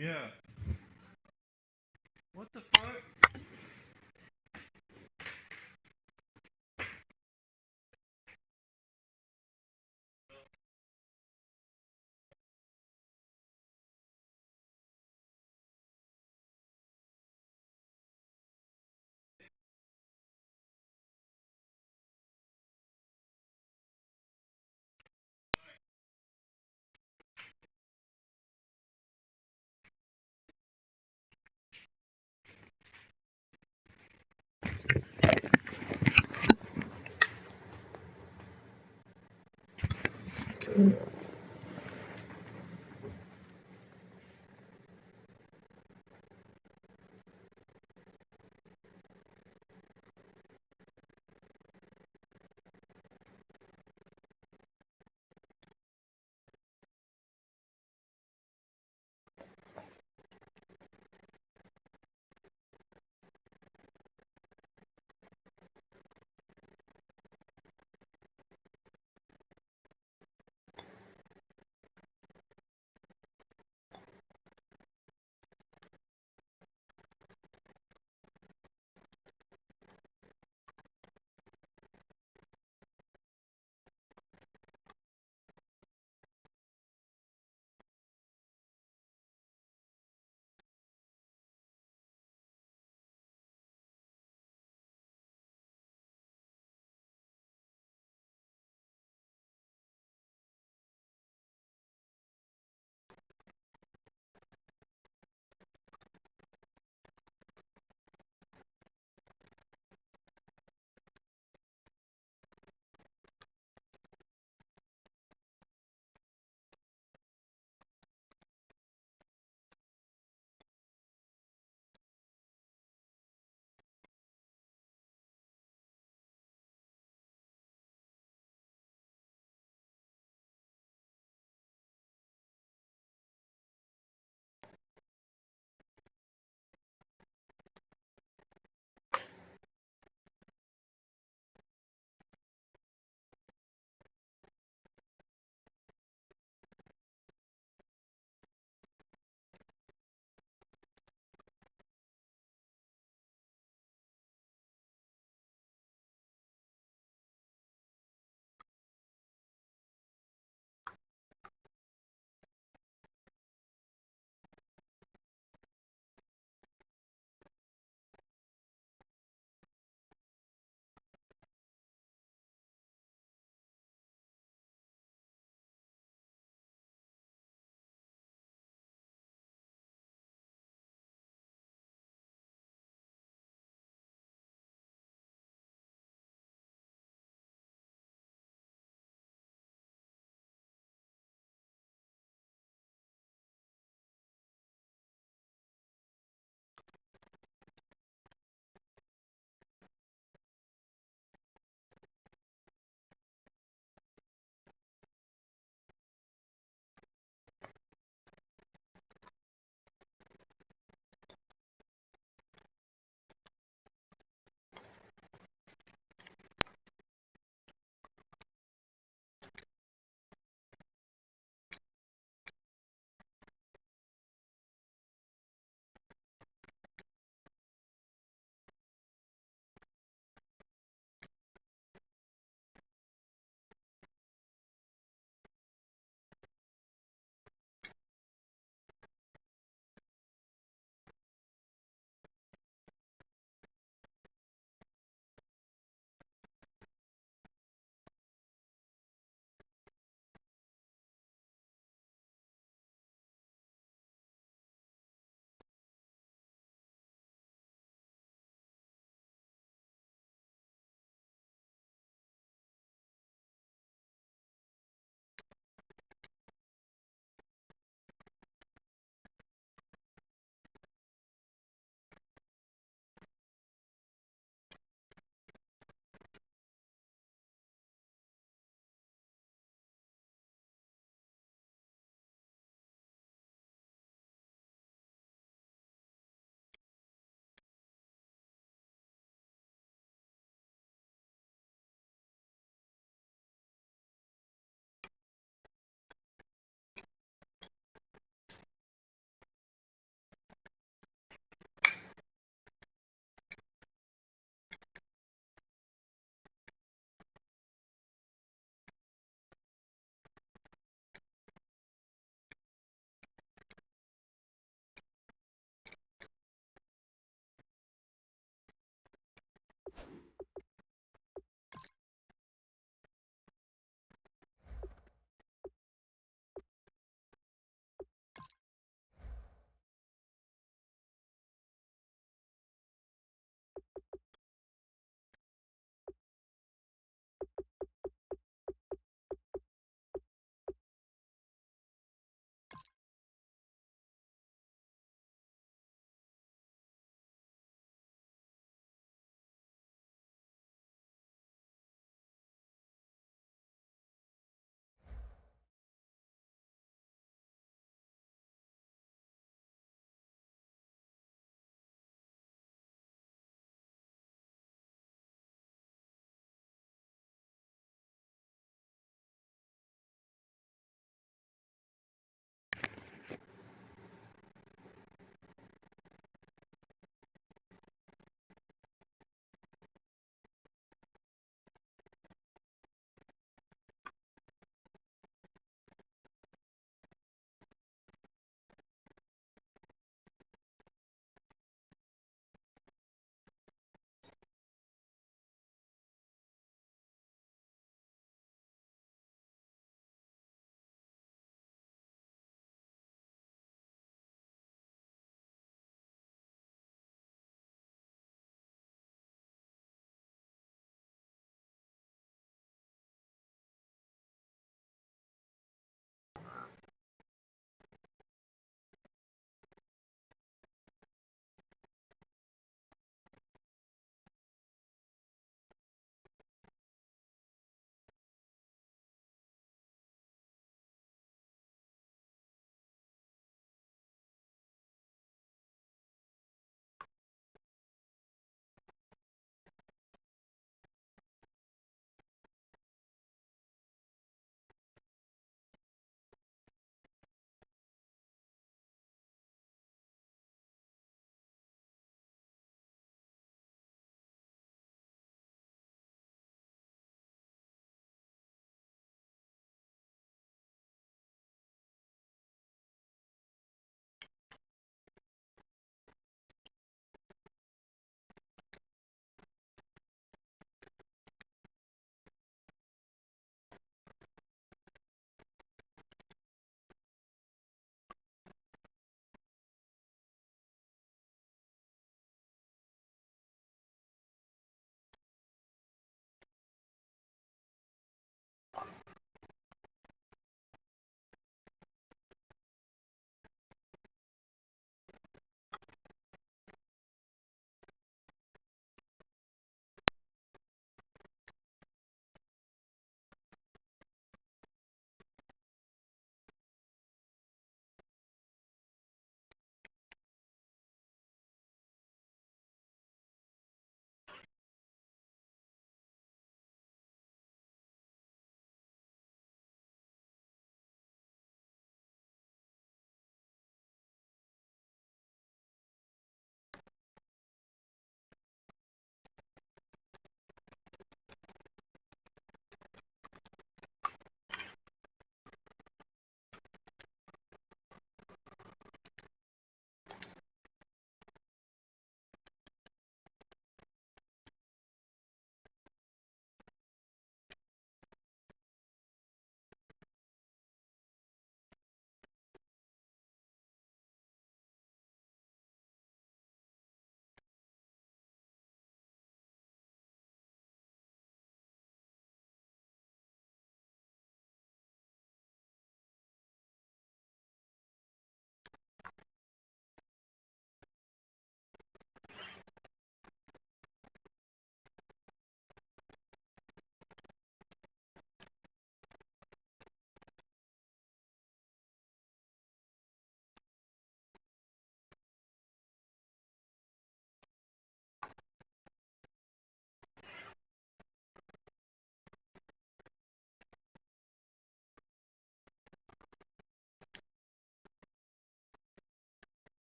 Yeah. What the fuck?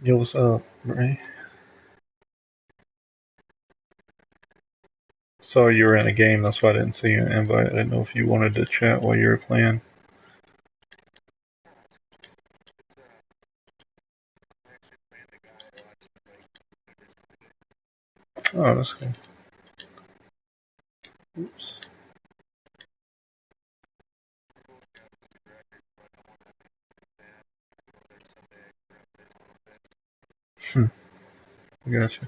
Yo, what's up, Ray? Saw you were in a game, that's why I didn't see your invite. I didn't know if you wanted to chat while you were playing. Oh, that's cool. Oops. Gotcha.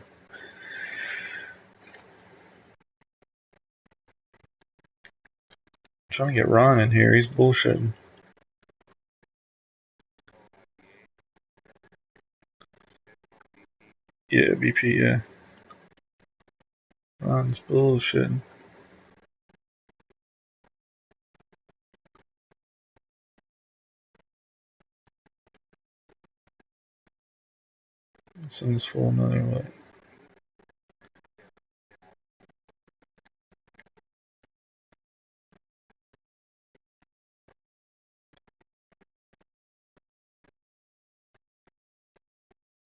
Trying to get Ron in here, he's bullshitting. Yeah, BP, yeah. Ron's bullshitting. Send this fool another way.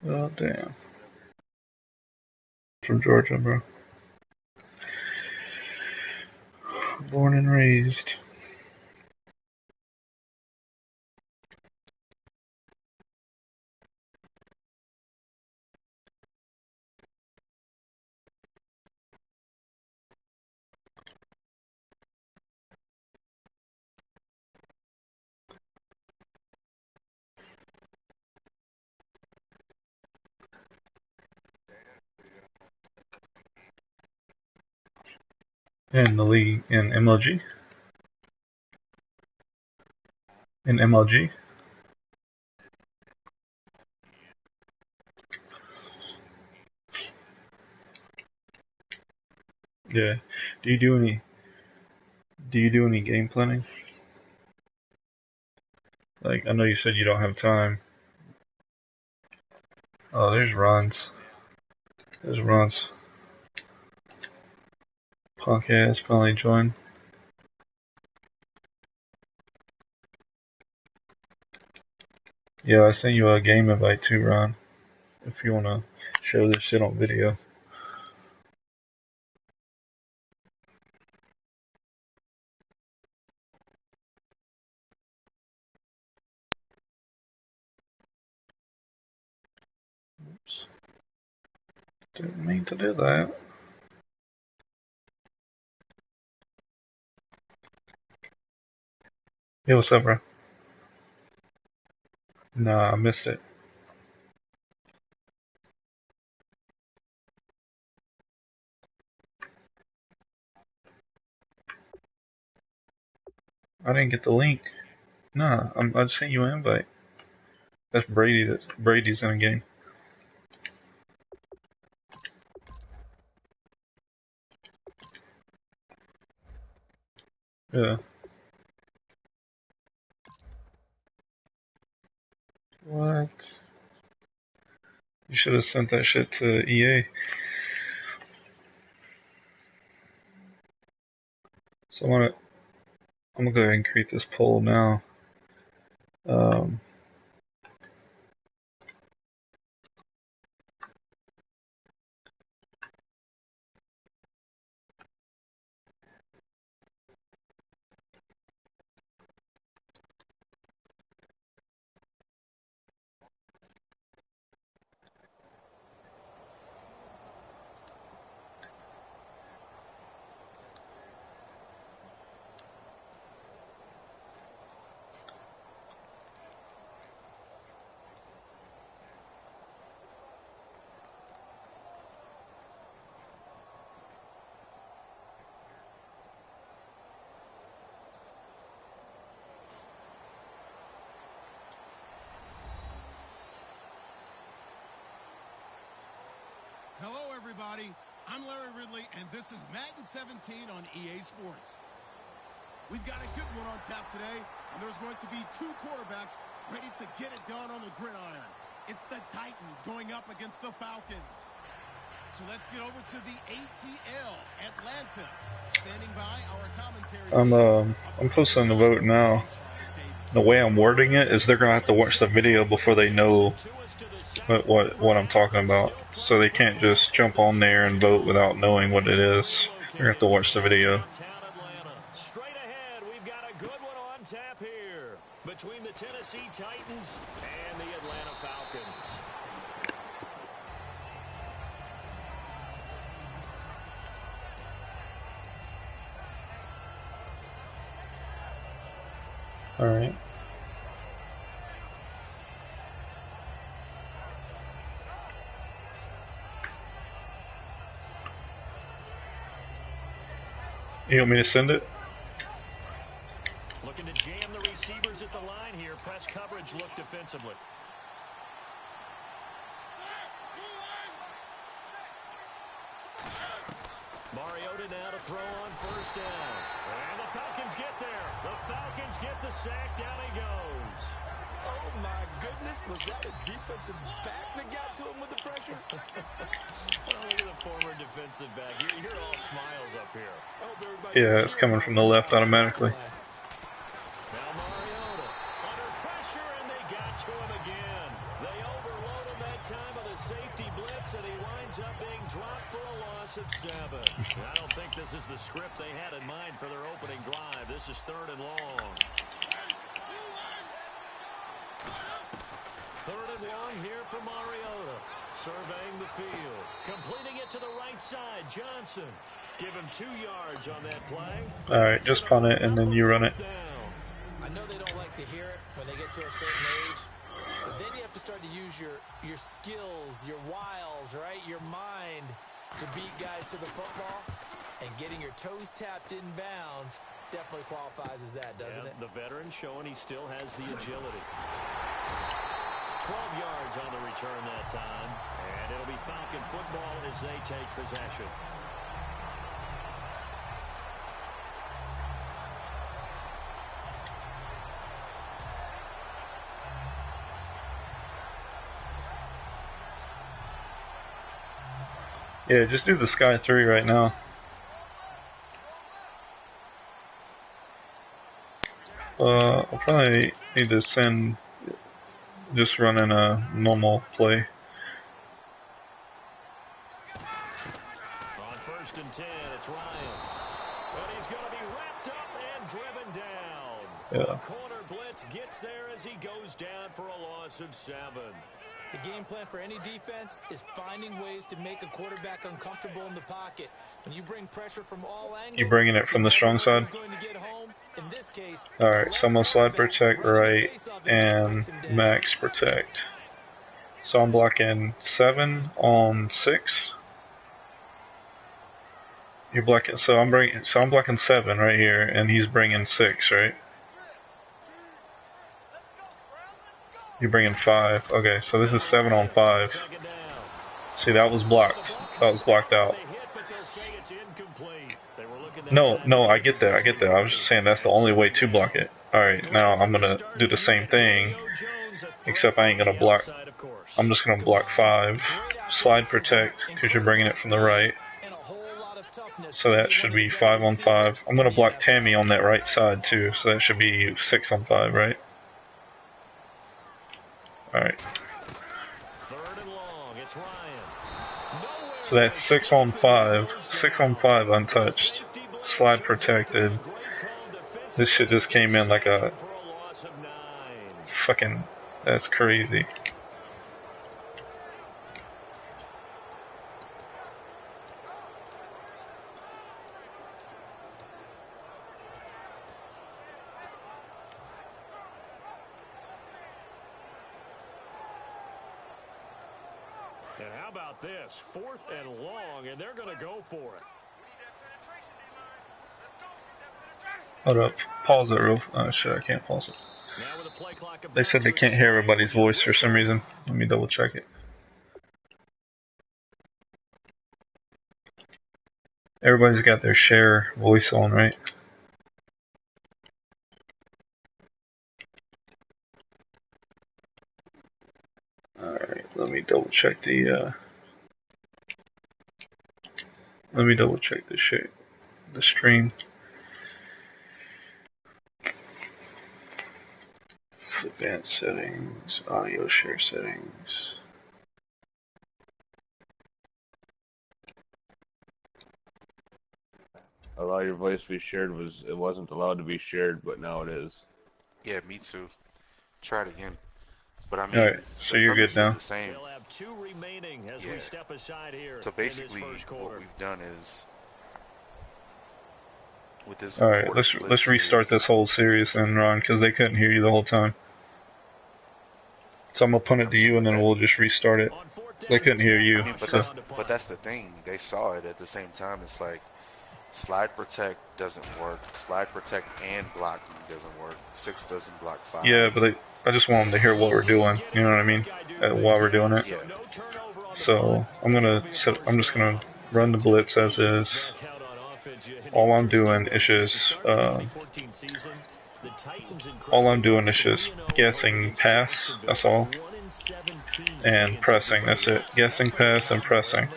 Oh, damn. From Georgia, bro. Born and raised. In the league, in MLG? In MLG? Yeah. Do you do any, do you do any game planning? Like, I know you said you don't have time. Oh, there's Ron's. There's Ron's. Punk ass finally joined. Yeah, I sent you a game invite too, Ron. If you wanna show this shit on video. Oops. Didn't mean to do that. Hey, what's up, bro? Nah, I missed it. I didn't get the link. Nah, I just sent you an invite. That's Brady. Brady's in a game. Yeah. What? You should have sent that shit to EA. So I'm gonna go ahead and create this poll now. Um, Hello, everybody. I'm Larry Ridley, and this is Madden 17 on EA Sports. We've got a good one on tap today, and there's going to be two quarterbacks ready to get it done on the gridiron. It's the Titans going up against the Falcons. So let's get over to the ATL, Atlanta. Standing by our commentary. I'm posting the vote now. The way I'm wording it is they're gonna have to watch the video before they know what I'm talking about. So they can't just jump on there and vote without knowing what it is. You're gonna have to watch the video. Straight ahead, we've got a good one on tap here between the Tennessee Titans and the Atlanta Falcons. All right. You want me to send it? Looking to jam the receivers at the line here. Press coverage look defensively. Mariota now to throw on first down. And the Falcons get there. The Falcons get the sack. Down he goes. Oh, my goodness. Was that a defensive back that got to him with the pressure? Oh, look at the former defensive back. You're all smiles up here. Yeah, it's coming from the left automatically. Now Mariota under pressure, and they got to him again. They overload him that time with a safety blitz, and he winds up being dropped for a loss of 7. I don't think this is the script they had in mind for their opening drive. This is 3rd and long. 3rd and long here for Mariota. Surveying the field. Completing it to the right side. Johnson. Give him 2 yards on that play. Alright, just punt it and then you run it. I know they don't like to hear it when they get to a certain age, but then you have to start to use your skills, your wiles, right? Your mind to beat guys to the football, and getting your toes tapped in bounds definitely qualifies as that, doesn't it? The veteran showing he still has the agility. 12 yards on the return that time, and it'll be Falcon football as they take possession. Yeah, just do the Sky 3 right now. I'll probably need to send just running a normal play. On 1st and 10, it's Ryan. And he's going to be wrapped up and driven down. Yeah. The corner blitz gets there as he goes down for a loss of 7. The game plan for any defense is finding ways to make a quarterback uncomfortable in the pocket. When you bring pressure from all angles, You bringing it from the strong side? Alright, so I'm going to slide protect right and max protect. So I'm blocking 7 on 6. You're blocking, so I'm blocking 7 right here, and he's bringing 6, right? You're bringing 5. Okay, so this is 7 on 5. See, that was blocked. That was blocked out. No, I get that. I was just saying that's the only way to block it. Alright, now I'm going to do the same thing, except I ain't going to block. I'm just going to block 5. Slide protect, because you're bringing it from the right. So that should be 5 on 5. I'm going to block Tammy on that right side too, so that should be 6 on 5, right? Alright. So that's 6 on 5. 6 on 5 untouched. Slide protected. This shit just came in like a fucking... That's crazy. And how about this? 4th and long, and they're going to go for it. Hold up. Pause it real... Oh shit, I can't pause it. They said they can't hear everybody's voice for some reason. Let me double check it. Everybody's got their share voice on, right? Alright, let me double check the shit, the stream. Advanced settings, audio share settings. allow your voice to be shared it wasn't allowed to be shared, but now it is. Yeah, me too. Try it again. But I All mean, right, so the you're good premise is now. the same. They'll have 2 remaining as we step aside here. So basically, in this first what quarter. we've done is with this. All right, let's restart this whole series then, Ron, because they couldn't hear you the whole time. So I'm gonna punt it to you, and then we'll just restart it. They couldn't hear you. I mean, but that's the thing. They saw it at the same time. It's like slide protect doesn't work. Slide protect and blocking doesn't work. 6 doesn't block 5. Yeah, but I just want them to hear what we're doing. You know what I mean? While we're doing it. Yeah. So I'm just gonna run the blitz as is. All I'm doing is just guessing pass. That's all. And pressing. That's it. Guessing pass and pressing.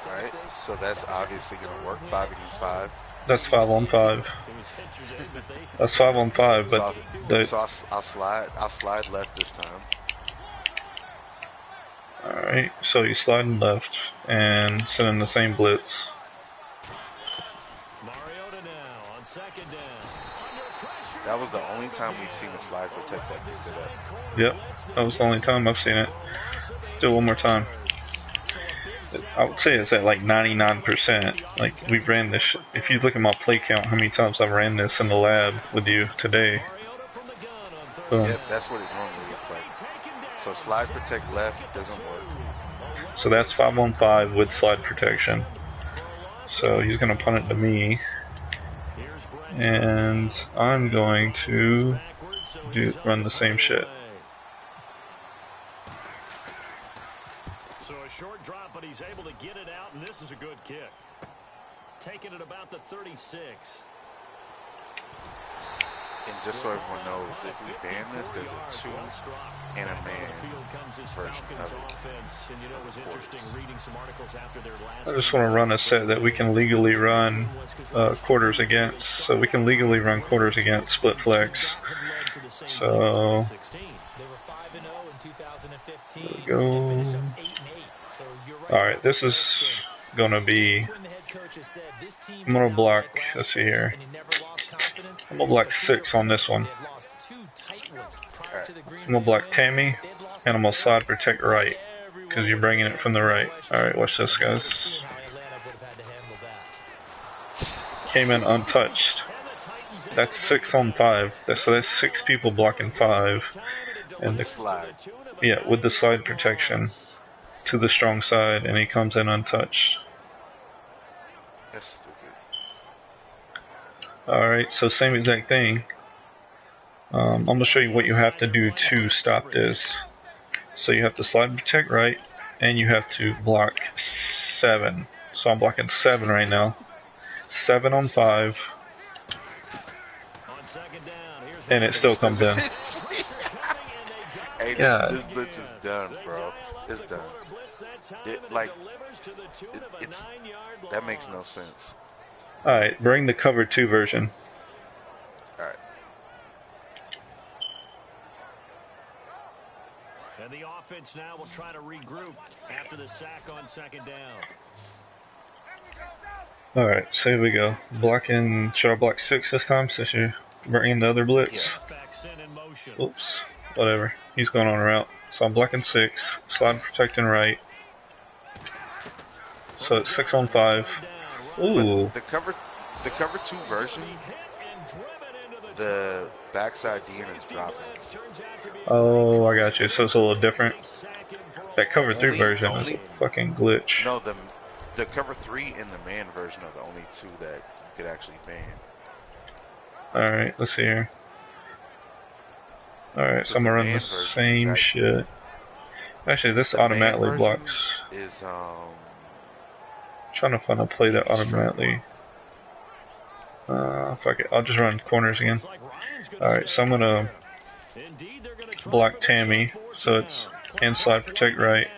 Alright, so that's obviously going to work 5 against 5. That's 5 on 5. That's 5 on 5, but so I'll slide left this time. Alright, so you sliding left and sending the same blitz. That was the only time we've seen a slide protect that picked it up. Yep, that was the only time I've seen it. Do it one more time. I would say it's at like 99%. Like, we've ran this. If you look at my play count, how many times I've ran this in the lab with you today. Boom. Yep, that's what it normally looks like. So slide protect left doesn't work. So that's 5 on 5 with slide protection. So he's going to punt it to me. And I'm going to run the same shit. So a short drop, but he's able to get it out, and this is a good kick. Taking it about the 36. And just so everyone knows, if we ban this, there's a 2 and a man version of it. I just want to run a set that we can legally run quarters against. So we can legally run quarters against split flex. So there we go. Alright, this is going to be, I'm going to block, let's see here. I'm going to block 6 on this one. I'm going to block Tammy, and I'm going to slide protect right, because you're bringing it from the right. Alright, watch this, guys. Came in untouched. That's 6 on 5. So that's 6 people blocking 5. And the slide. Yeah, with the slide protection to the strong side, and he comes in untouched. That's stupid. Alright, so same exact thing. I'm going to show you what you have to do to stop this. So you have to slide protect right, and you have to block 7. So I'm blocking 7 right now. 7 on 5. And it still comes in. Hey, Yeah. this blitz is done, bro. It's done. It's that makes no sense. Alright, bring the cover 2 version. Alright. And the offense now will try to regroup after the sack on 2nd down. Alright, so here we go. Blocking, should I block 6 this time since you're bringing the other blitz? Yeah. Oops, whatever. He's going on a route. So I'm blocking 6, slide protecting right. So it's 6 on 5. Ooh. But the cover 2 version, the backside DN is dropping. Oh, I got you. So it's a little different. That cover 3 version is a fucking glitch. No, the cover 3 and the man version are the only 2 that you could actually ban. Alright, let's see here. Alright, so I'm gonna run the same shit. Actually, this automatically blocks. Is Trying to find a play that automatically. Fuck it. I'll just run corners again. Alright, so I'm gonna block Tammy. So it's inside protect right.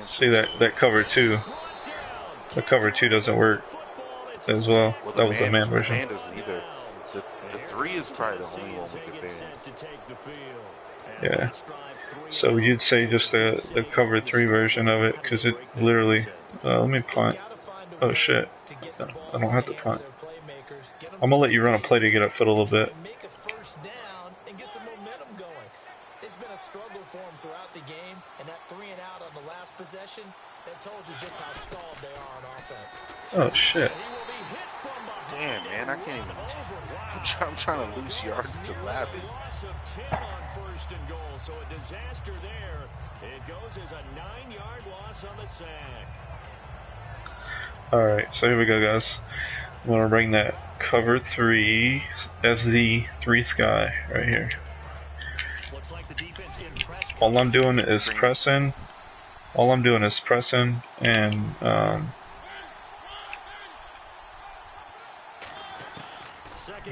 See that cover 2. The cover 2 doesn't work as well. That was the man version. The man doesn't either. The 3 is probably the only one we could ban. Yeah. So you'd say just the cover 3 version of it, because it literally. Let me punt. Oh shit. I don't have to punt. I'm gonna let you run a play to get upfield a little bit. Make a first down and get some momentum going. It's been a struggle for him throughout the game, and that 3 and out on the last possession, that told you just how stalled they are on offense. Oh shit. Damn, man, I can't even. I'm trying to lose yards to Lavin. Loss of 10 on first and goal, so a disaster there. It goes as a 9-yard loss on the sack. Alright, so here we go, guys. I'm gonna bring that cover 3 FZ3 Sky right here. Looks like the defense impressed. All I'm doing is pressing. All I'm doing is pressing and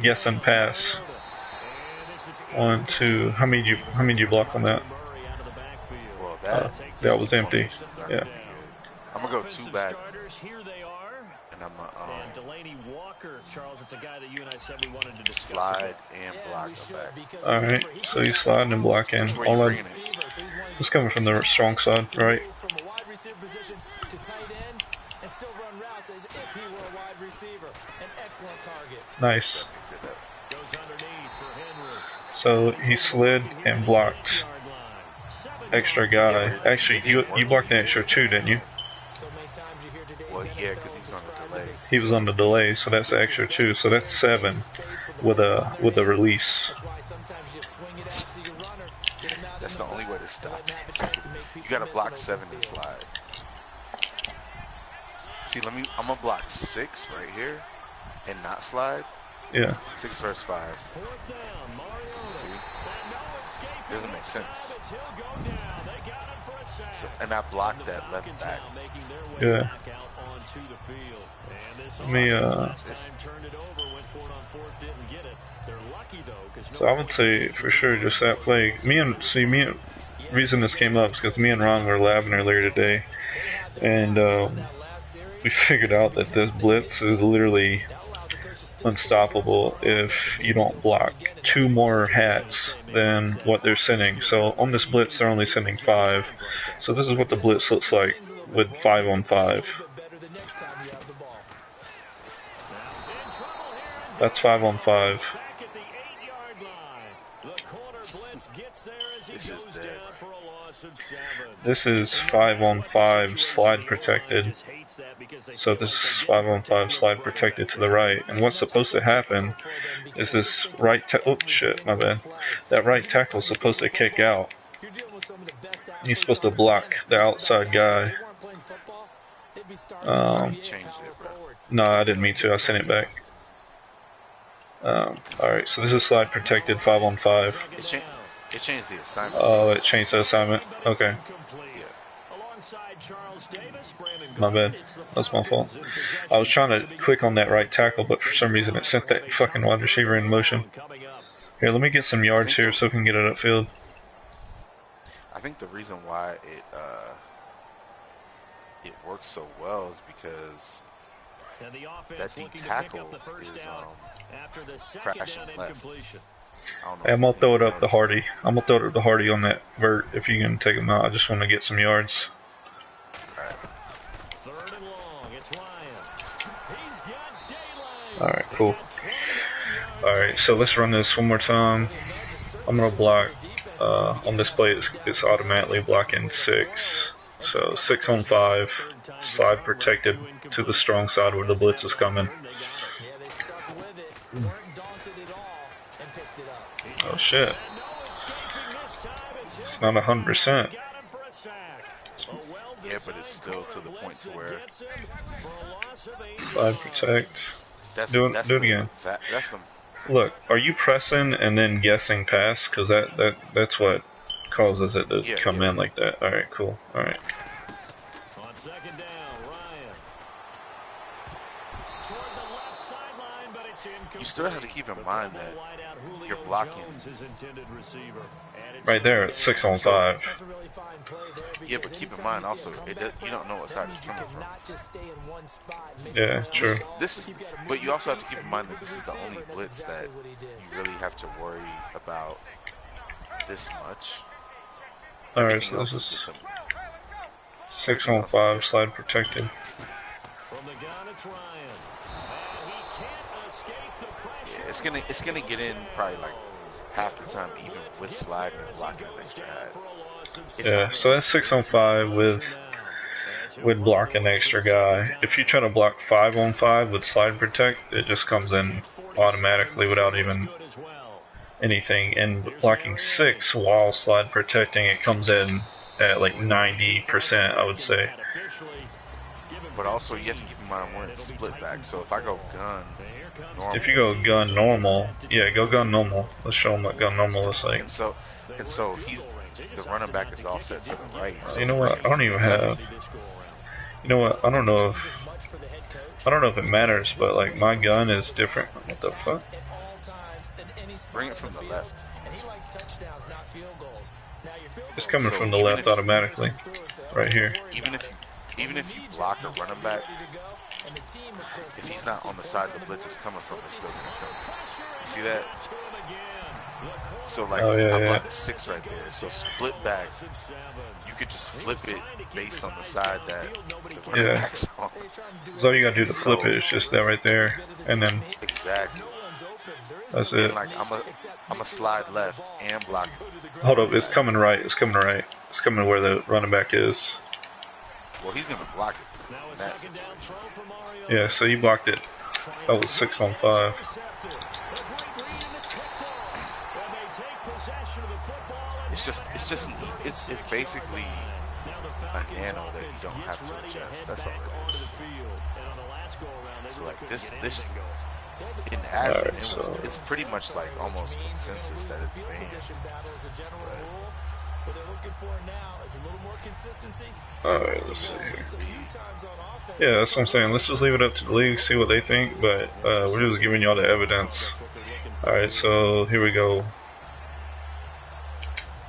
guessing pass. 1, 2. How many did you block on that? Well, That was empty. Yeah. I'm gonna go 2 back, Here they are. and I'm And Delaney Walker, Charles, it's a guy that you and I said we wanted to discuss. slide and block him back. Alright, so he's sliding and blocking. Where you All bringing I, it? it's coming from the strong side, right? From a wide receiver position to tight end and still run routes as if he were a wide receiver. An excellent target. Nice. Goes underneath for Henry. So he slid and blocked extra guy. Actually, you blocked an extra 2, didn't you? So many times you hear today. Well, yeah, because he's on the delay. He was on the delay, so that's the extra 2. So that's 7 with a release. That's why sometimes you swing it out to your runner. Get him out That's in the the only flat, way to stop let him have a chance to make it. You people gotta miss block an open 7 and field. slide. See, I'm gonna block 6 right here and not slide. Yeah. 6 versus 5. Fourth down, Mariota. See? And no escape Doesn't make this time sense. as he'll go down. They got him for a sack. So, and I blocked And the that left Falcons back. now making their way Yeah. back out onto the field. And this Let me, offense last time turned it over, went for it on 4th, didn't get it. They're lucky though, because So I would say for sure just that play. Reason this came up is because me and Ron were laughing earlier today, and we figured out that this blitz is literally unstoppable if you don't block 2 more hats than what they're sending. So on this blitz, they're only sending 5. So this is what the blitz looks like with 5 on 5. That's 5 on 5. back at the 8-yard line. The corner blitz gets there as he It's goes just down dead. for a loss of 7. This is 5 on 5 slide protected. So this is 5 on 5 slide protected to the right. And what's supposed to happen is this right oh shit, my bad. That right tackle is supposed to kick out. He's supposed to block the outside guy. Changed it, bro. No, I didn't mean to. I sent it back. Alright, so this is slide protected 5 on 5. It changed the assignment. Oh, it changed the assignment. Okay. My bad. That's my fault. I was trying to click on that right tackle, but for some reason it sent that fucking wide receiver in motion. Here, let me get some yards here so we can get it upfield. I think the reason why it works so well is because that D tackle is crashing left. I don't know Hey, I'm gonna throw it up the Hardy. I'm gonna throw it up the Hardy on that vert if you can take him out. I just want to get some yards. Alright, cool. Alright, so let's run this one more time. I'm gonna block on this play it's automatically blocking 6. So 6 on 5, slide protected to the strong side where the blitz is coming. Oh shit. It's not 100%. Yeah, but it's still to the point to where Slide protect. Do it again. That's the Look, are you pressing and then guessing pass? Because that's what causes it to come in like that. Alright, cool. Alright. On second down, Ryan. Toward the left sideline, but it's incomplete. You still have to keep in mind that you're blocking. Right there, it's 6 on 5. Yeah, but keep in mind also, you don't know what side it's coming from. Yeah, true. But you also have to keep in mind that this is the only blitz that you really have to worry about this much. Alright, Everything so else this is is just a 6 on 5, slide protected. From the gun, it's Ryan. And he can't escape the pressure. yeah, it's gonna get in probably like half the time, even with sliding and blocking an extra hat. Yeah, so that's 6 on 5 with block an extra guy. If you try to block 5 on 5 with slide protect, it just comes in automatically without even anything. And blocking 6 while slide protecting, it comes in at like 90%, I would say. But also, you have to keep in mind we're in split back. So if I go gun normal, If you go gun normal, yeah, go gun normal. Let's show them what gun normal looks like. and so the running back is offset to the right. So You know what? I don't even have. You know what? I don't know if it matters, but like my gun is different. What the fuck? Bring it from the left. It's coming So from the even left if- automatically, right here. Even if you block a running back, if he's not on the side the blitz is coming from, it's still gonna come. You see that? So like Oh, yeah, I yeah. blocked 6 right there. So split back, you could just flip it based on the side that the running Yeah. back's on. So all you gotta do to flip it is just that right there, and then Exactly. that's And it. like I'm a slide left and block. Hold up, it's coming right. It's coming right. It's coming where the running back is. Well, he's gonna block it. In that situation. Yeah, so you blocked it. That was 6 on 5. It's basically a nano that you don't have to adjust. That's all it is. So like this in admin, Alright, so it's pretty much like almost consensus that it's banned. alright, let's see here. Yeah, that's what I'm saying. Let's just leave it up to the league, see what they think, but we're just giving y'all the evidence. Alright, so here we go.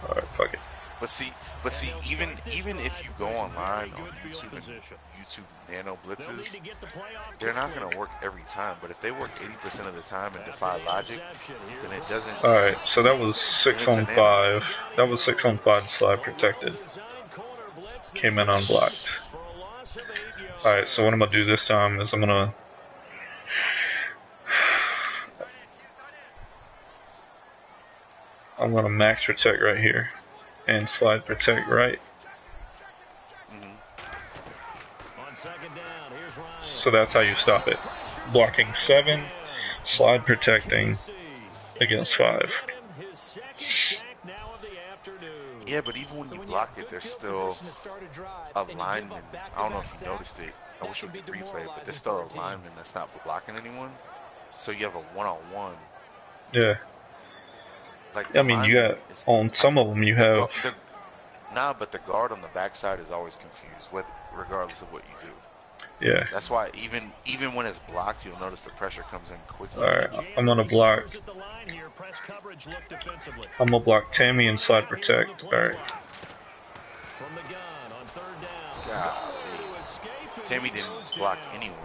Alright, fuck it. But see, even if you go online on YouTube and YouTube nano blitzes, they're not gonna work every time. But if they work 80% of the time and defy logic, then it doesn't. Alright, so that was 6 on 5. That was 6 on 5 slide protected. Came in unblocked. Alright, so what I'm gonna do this time is I'm gonna max protect right here and slide protect right. So that's how you stop it. Blocking 7, slide protecting against 5. Yeah, but even when you block it, there's still a lineman. I don't know if you noticed it. I wish it would be replay, but there's still a lineman that's not blocking anyone. So you have a one-on-one. Yeah. Like I mean, you got on some of them you have. But the guard on the backside is always confused, regardless of what you do. Yeah. That's why even when it's blocked, you'll notice the pressure comes in quickly. Alright, I'm gonna block. I'm gonna block Tammy and slide protect. Alright. Golly. Tammy didn't block anyone.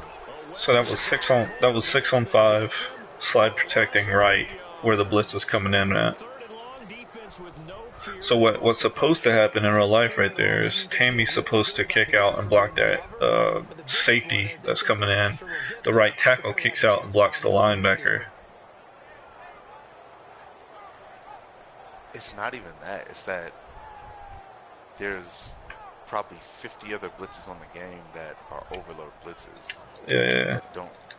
So that was 6 on 5, slide protecting right where the blitz is coming in at. So what's supposed to happen in real life right there is Tammy's supposed to kick out and block that safety that's coming in. The right tackle kicks out and blocks the linebacker. It's not even that. It's that there's probably 50 other blitzes on the game that are overload blitzes. Yeah.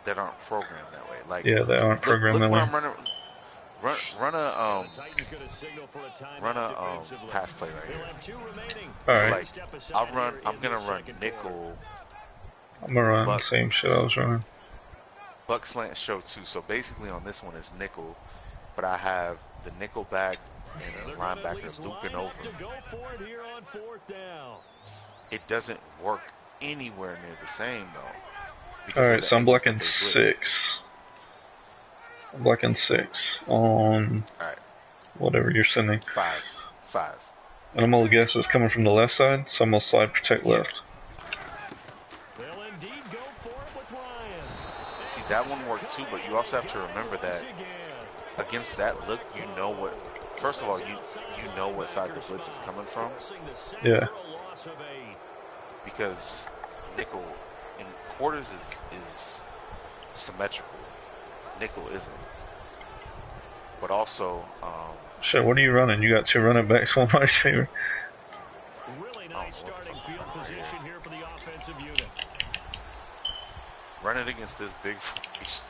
That aren't programmed that way. Like Yeah, they aren't programmed look that way. I'm running. Run a pass play right here. Alright. So like I'm gonna run nickel. I'm gonna run the same shit I was running. Buck slant show too. So basically on this one it's nickel, but I have the nickel back and the linebacker looping over. It doesn't work anywhere near the same though. Alright, so I'm blocking 6. I'm blocking 6 on whatever you're sending. 5. And I'm gonna guess it's coming from the left side, so I'm gonna slide protect left. See, that one worked too, but you also have to remember that against that look, you know what. First of all, you know what side the blitz is coming from. Yeah. Because nickel in quarters is symmetrical. Nickel isn't. But also, shit, what are you running? You got 2 running backs, 1 wide receiver. Really nice starting field position here for the offensive unit. Running against this big formation.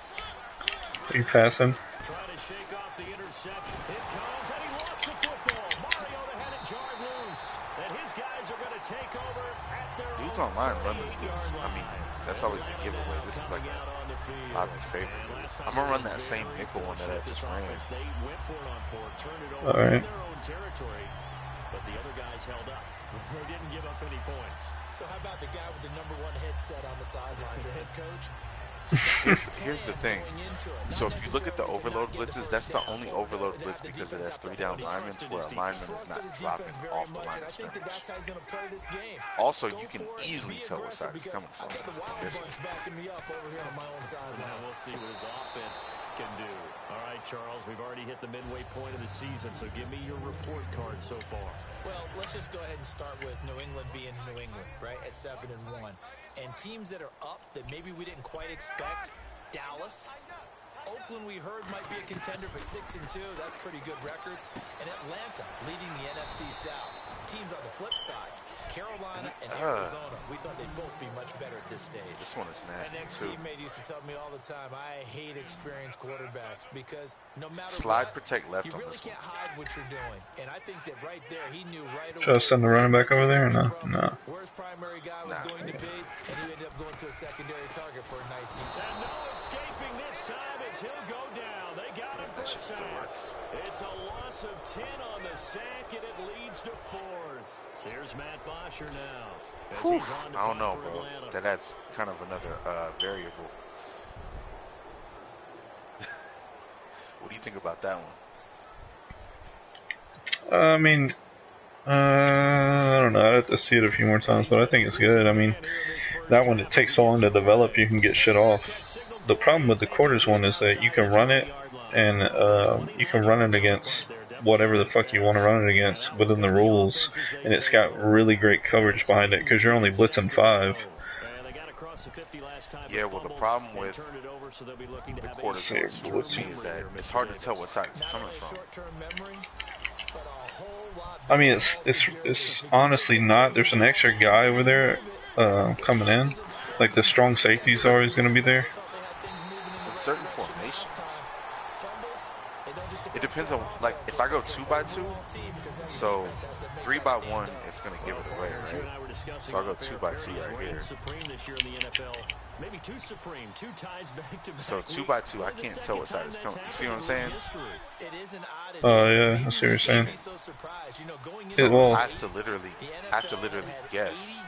Are you passing? Trying to shake off the interception. It comes, and he lost the football. Mariota had it jarred loose. And his guys are going to take over at their Dudes online run this blitz. I mean, that's always the giveaway. This is like oddly favorable. I'm going to run that same nickel one that I just ran. Alright. But the other guys held up. They didn't give up any points. So how about the guy with the #1 headset on the sidelines, the head coach? Here's the thing. So if you look at the overload blitzes, that's the only overload blitz because it has 3 down linemen to where a lineman is not dropping off the line of scrimmage. Also, you can easily tell what side it's coming from. This one. Now we'll see what his offense can do. All right, Charles, we've already hit the midway point of the season, so give me your report card so far. Well, let's just go ahead and start with New England being New England, right, at 7-1. And teams that are up that maybe we didn't quite expect, Dallas. Oakland, we heard, might be a contender for 6-2. That's a pretty good record. And Atlanta leading the NFC South. Teams on the flip side, Carolina and Arizona. We thought they'd both be much better at this stage. This one is nasty, An too. ex-teammate used to tell me all the time, I hate experienced quarterbacks because no matter Slide, what, protect left you on really this one. can't hide what you're doing. And I think that right there, he knew right away. Should I send the running back over there or no? No. Where his primary guy was going to be, and he ended up going to a secondary target for a nice game. And no escaping this time as he'll go down. They got him for a sack. It's a loss of 10 on the sack, and it leads to 4th. Here's Matt Bosher now. Whew, I don't know, bro. That's kind of another variable. What do you think about that one? I mean, I don't know. I have to see it a few more times, but I think it's good. I mean, that one, it takes so long to develop, you can get shit off. The problem with the quarters one is that you can run it, and you can run it against whatever the fuck you want to run it against within the rules, and it's got really great coverage behind it because you're only blitzing 5. Yeah, well, the problem with the quarters ones for me is that it's hard to tell what side it's coming from. I mean, it's honestly not. There's an extra guy over there coming in. Like the strong safety's always going to be there. In certain formations, it depends on, like, if I go 2x2, so 3x1 is going to give it away, right? So I'll go 2x2 right here. So 2x2, I can't tell what side it's coming. You see what I'm saying? Oh yeah, I see what you're saying. So I have to literally guess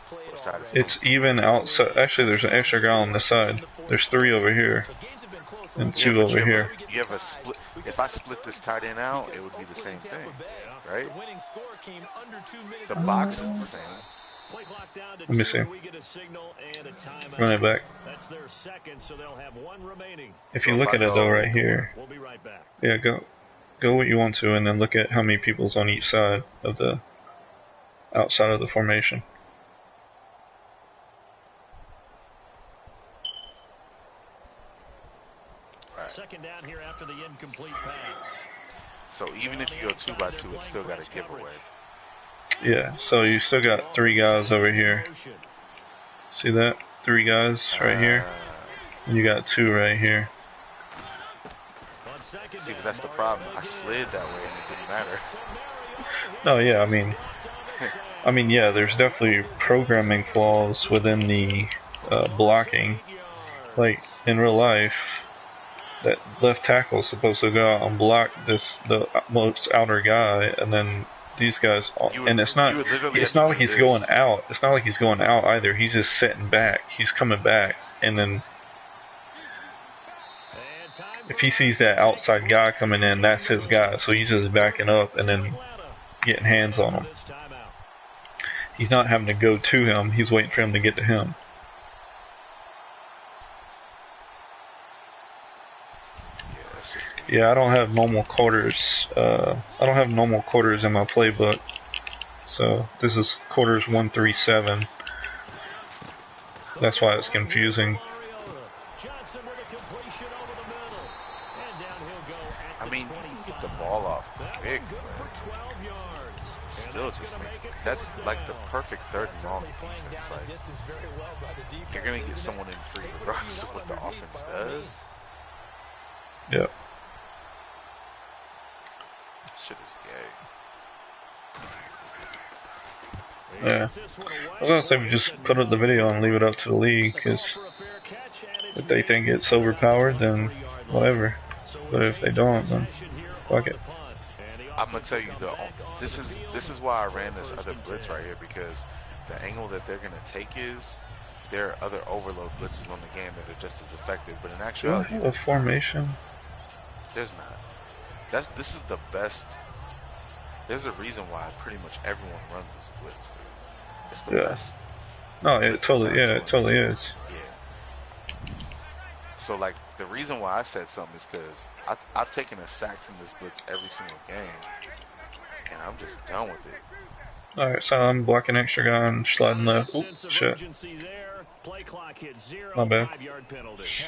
what side it's coming. It's even outside. Actually, there's an extra guy on this side. There's 3 over here and 2 over here. You have a split. If I split this tight end out, it would be the same thing, right? The box is the same. Let me see. Run it back. If you look at it though, right here. Yeah, go what you want to, and then look at how many people's on each side of the outside of the formation. Second down here after the incomplete pass. So even if you go 2x2, it's still got a giveaway. Yeah, so you still got 3 guys over here. See that? 3 guys right here. And you got 2 right here. See, but that's the problem. I slid that way and it didn't matter. No, yeah, I mean, yeah, there's definitely programming flaws within the blocking. Like, in real life, that left tackle is supposed to go out and block the most outer guy, and then these guys, and it's not like he's going out. It's not like he's going out either. He's just sitting back. He's coming back, and then if he sees that outside guy coming in, that's his guy. So he's just backing up and then getting hands on him. He's not having to go to him. He's waiting for him to get to him. Yeah, I don't have normal quarters. I don't have normal quarters in my playbook. So this is quarters 137. That's why it's confusing. I mean, you can get the ball off quick, but still just makes that's like the perfect third and long defense. Like, you're gonna get someone in free regardless of what the offense does. Yep. Shit is gay. Yeah. I was gonna say we just put up the video and leave it up to the league, because if they think it's overpowered, then whatever. But if they don't, then fuck it. I'm gonna tell you though, this is why I ran this other blitz right here, because the angle that they're gonna take is there are other overload blitzes on the game that are just as effective. But in Do I actuality, have a formation? there's not. This is the best. There's a reason why pretty much everyone runs this blitz, dude. It's the best. No, it totally is. Yeah. So like the reason why I said something is because I've taken a sack from this blitz every single game, and I'm just done with it. Alright, so I'm blocking extra guy and sliding left. Oop, shit. My bad. Yeah,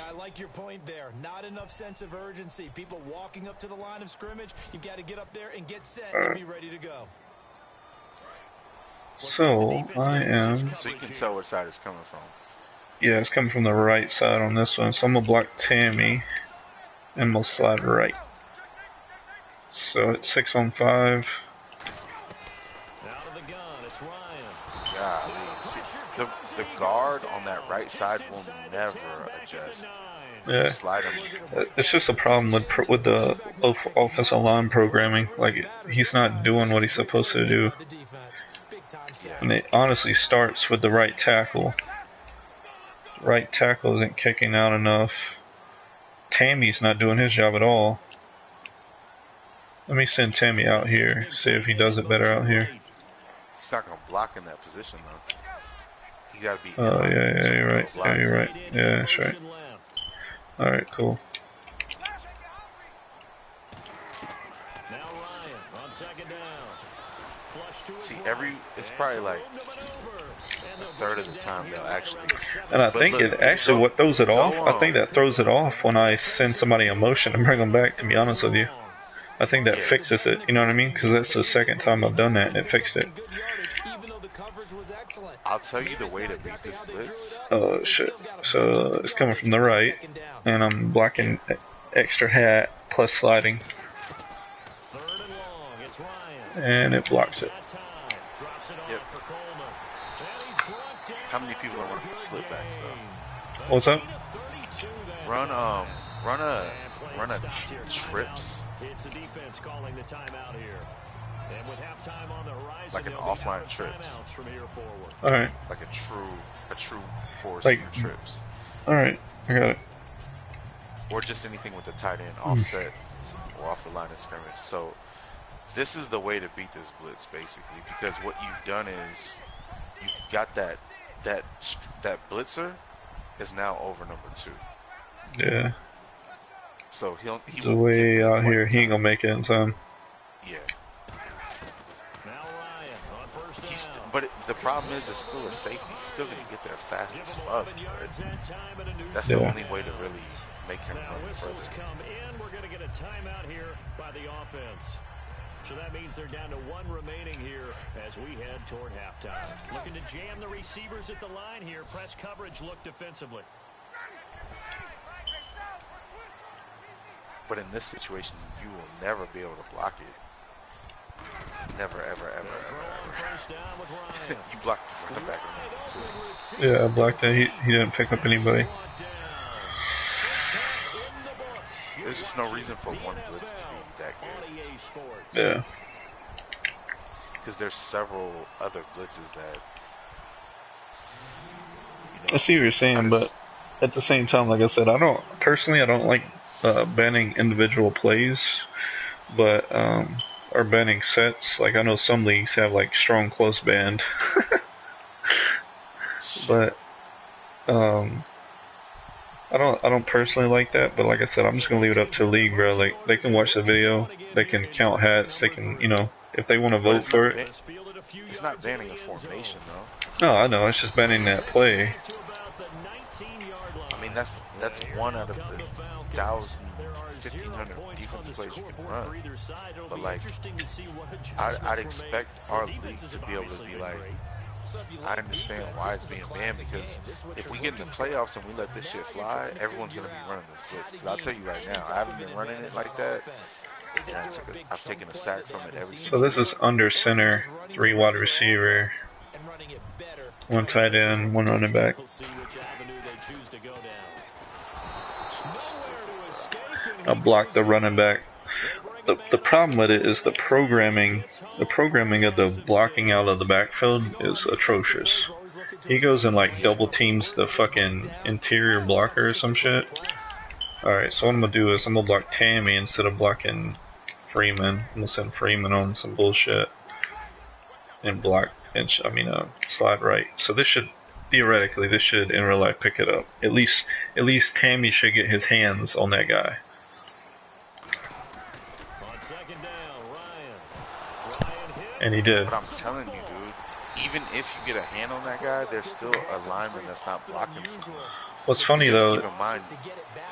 I like your point there. Not enough sense of urgency. People walking up to the line of scrimmage. You've got to get up there and get set and be ready to go. So, I am... So you can tell which side it's coming from. Yeah, it's coming from the right side on this one. So I'm gonna block Tammy, and we'll slide right. So it's 6 on 5. Golly. See, the guard on that right side will never adjust. Yeah, Slide him. it's just a problem with the offensive line programming. Like, he's not doing what he's supposed to do. And it honestly starts with the right tackle. Right tackle isn't kicking out enough. Tammy's not doing his job at all. Let me send Tammy out here, see if he does it better out here. He's not gonna block in that position though. He gotta be. Oh yeah, you're right. Yeah, you're right. Yeah, that's right. All right, cool. See, it's probably like a third of the time they'll actually. And I think it actually what throws it off. I think that throws it off when I send somebody a motion and bring them back. To be honest with you, I think that fixes it. You know what I mean? Because that's the second time I've done that and it fixed it. I'll tell you the way to beat this blitz. Oh shit! So it's coming from the right, and I'm blocking extra hat plus sliding, and it blocks it. Yep. How many people are running slipbacks though? What's up? Run a trips. Like an offline trips. Alright. Like a true force Like trips. Alright, I got it. Or just anything with the tight end offset or off the line of scrimmage. So this is the way to beat this blitz basically, because what you've done is you've got that blitzer is now over number 2. Yeah. So he the way out here, he ain't gonna make it in time. Yeah. But the problem is, it's still a safety. He's still gonna get there fast as fuck. That's the only way to really make him run further. We're gonna get a timeout here by the offense. So that means they're down to 1 remaining here as we head toward halftime. Looking to jam the receivers at the line here. Press coverage, look defensively. But in this situation, you will never be able to block it. Never, ever, ever, ever, ever. You blocked the running back too. Yeah, I blocked that. He didn't pick up anybody. There's just no reason for one blitz to be that good. Yeah. Because there's several other blitzes that. I see what you're saying, but at the same time, like I said, I don't like banning individual plays, but or banning sets. Like I know some leagues have like strong close band, but I I don't personally like that, but like I said, I'm just gonna leave it up to the league, bro. Like they can watch the video, they can count hats, they can, you know, if they want to But vote for it. it's not banning a formation though. No, I know. It's just banning that play. I mean, that's one out of the 1,000, 1,500 defensive plays you can run. But like, I'd expect our league to be able to be like, I understand why it's being banned, because if we get in the playoffs and we let this shit fly, everyone's gonna be running this blitz. Because I'll tell you right now, I haven't been running it like that, and I've taken a sack from it every So single. this is under center, 3 wide receiver, 1 tight end, 1 running back. I'll block the running back. The problem with it is the programming of the blocking out of the backfield is atrocious. He goes and like double teams the fucking interior blocker or some shit. Alright, so what I'm gonna do is I'm gonna block Tammy instead of blocking Freeman. I'm gonna send Freeman on some bullshit and block and slide right. So this should theoretically in real life pick it up. At least Tammy should get his hands on that guy. And he did. But I'm telling you, dude, even if you get a hand on that guy, there's still a lineman that's not blocking someone. What's funny though, keep in mind,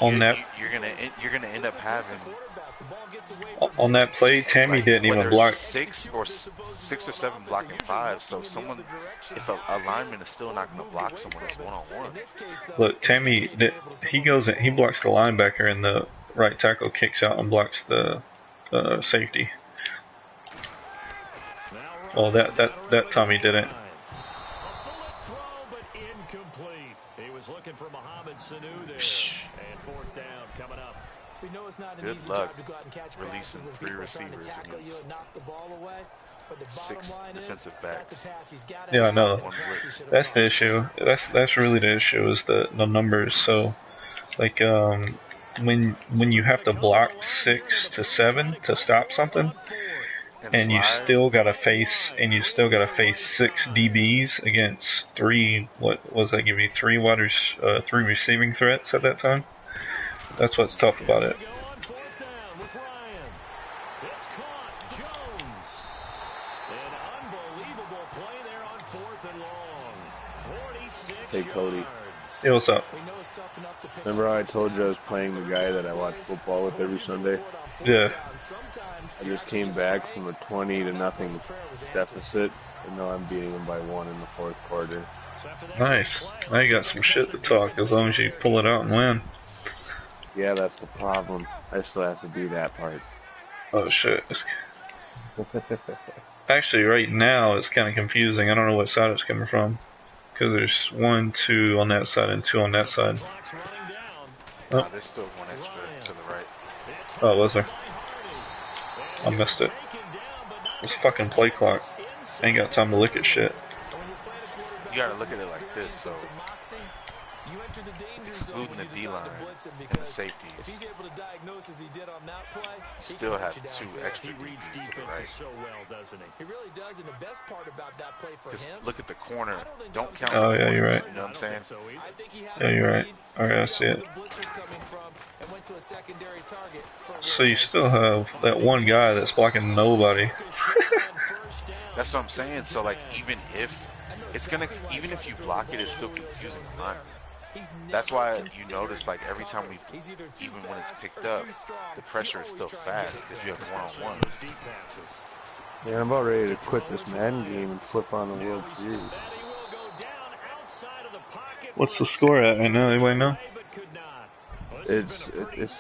on that you're gonna end up having on that play, Tammy didn't even block. 6 or 7 blocking 5. So if a lineman is still not gonna block someone, it's 1-on-1. Look, Tammy, he goes and he blocks the linebacker, and the right tackle kicks out and blocks the safety. Well, that time he didn't. Good luck releasing 3 receivers against 6 defensive backs. Yeah, I know. That's the issue. That's really the issue, is the numbers. So, like, when you have to block 6 to 7 to stop something, and you still gotta face 6 DBs against 3. What was that give you? 3 receiving threats at that time. That's what's tough about it. Hey Cody. Hey, what's up? Remember how I told you I was playing the guy that I watch football with every Sunday? Yeah. I just came back from a 20-0 deficit, and now I'm beating him by 1 in the 4th quarter. Nice. Now you got some shit to talk, as long as you pull it out and win. Yeah, that's the problem. I still have to do that part. Oh shit. Actually, right now it's kind of confusing. I don't know what side it's coming from, because there's 1, 2 on that side and 2 on that side. Oh, there's still 1 extra to the right. Oh, was there? I missed it. This fucking play clock. I ain't got time to look at shit. You gotta look at it like this, so excluding the D-line and the safeties, you still have 2 extra DBs to the right. Because look at the corner. Don't count Oh, the yeah, you're points, right. you know what I'm saying? Yeah, you're right. Alright, I see it. So you still have that one guy that's blocking nobody. That's what I'm saying. So like, even if you block it, it's still confusing the line. That's why you notice, like, every time even when it's picked up, the pressure is still fast because you have 1-on-1s. Yeah, I'm about ready to quit this Madden game and flip on the World Series. What's the score at right now? Anybody know? It's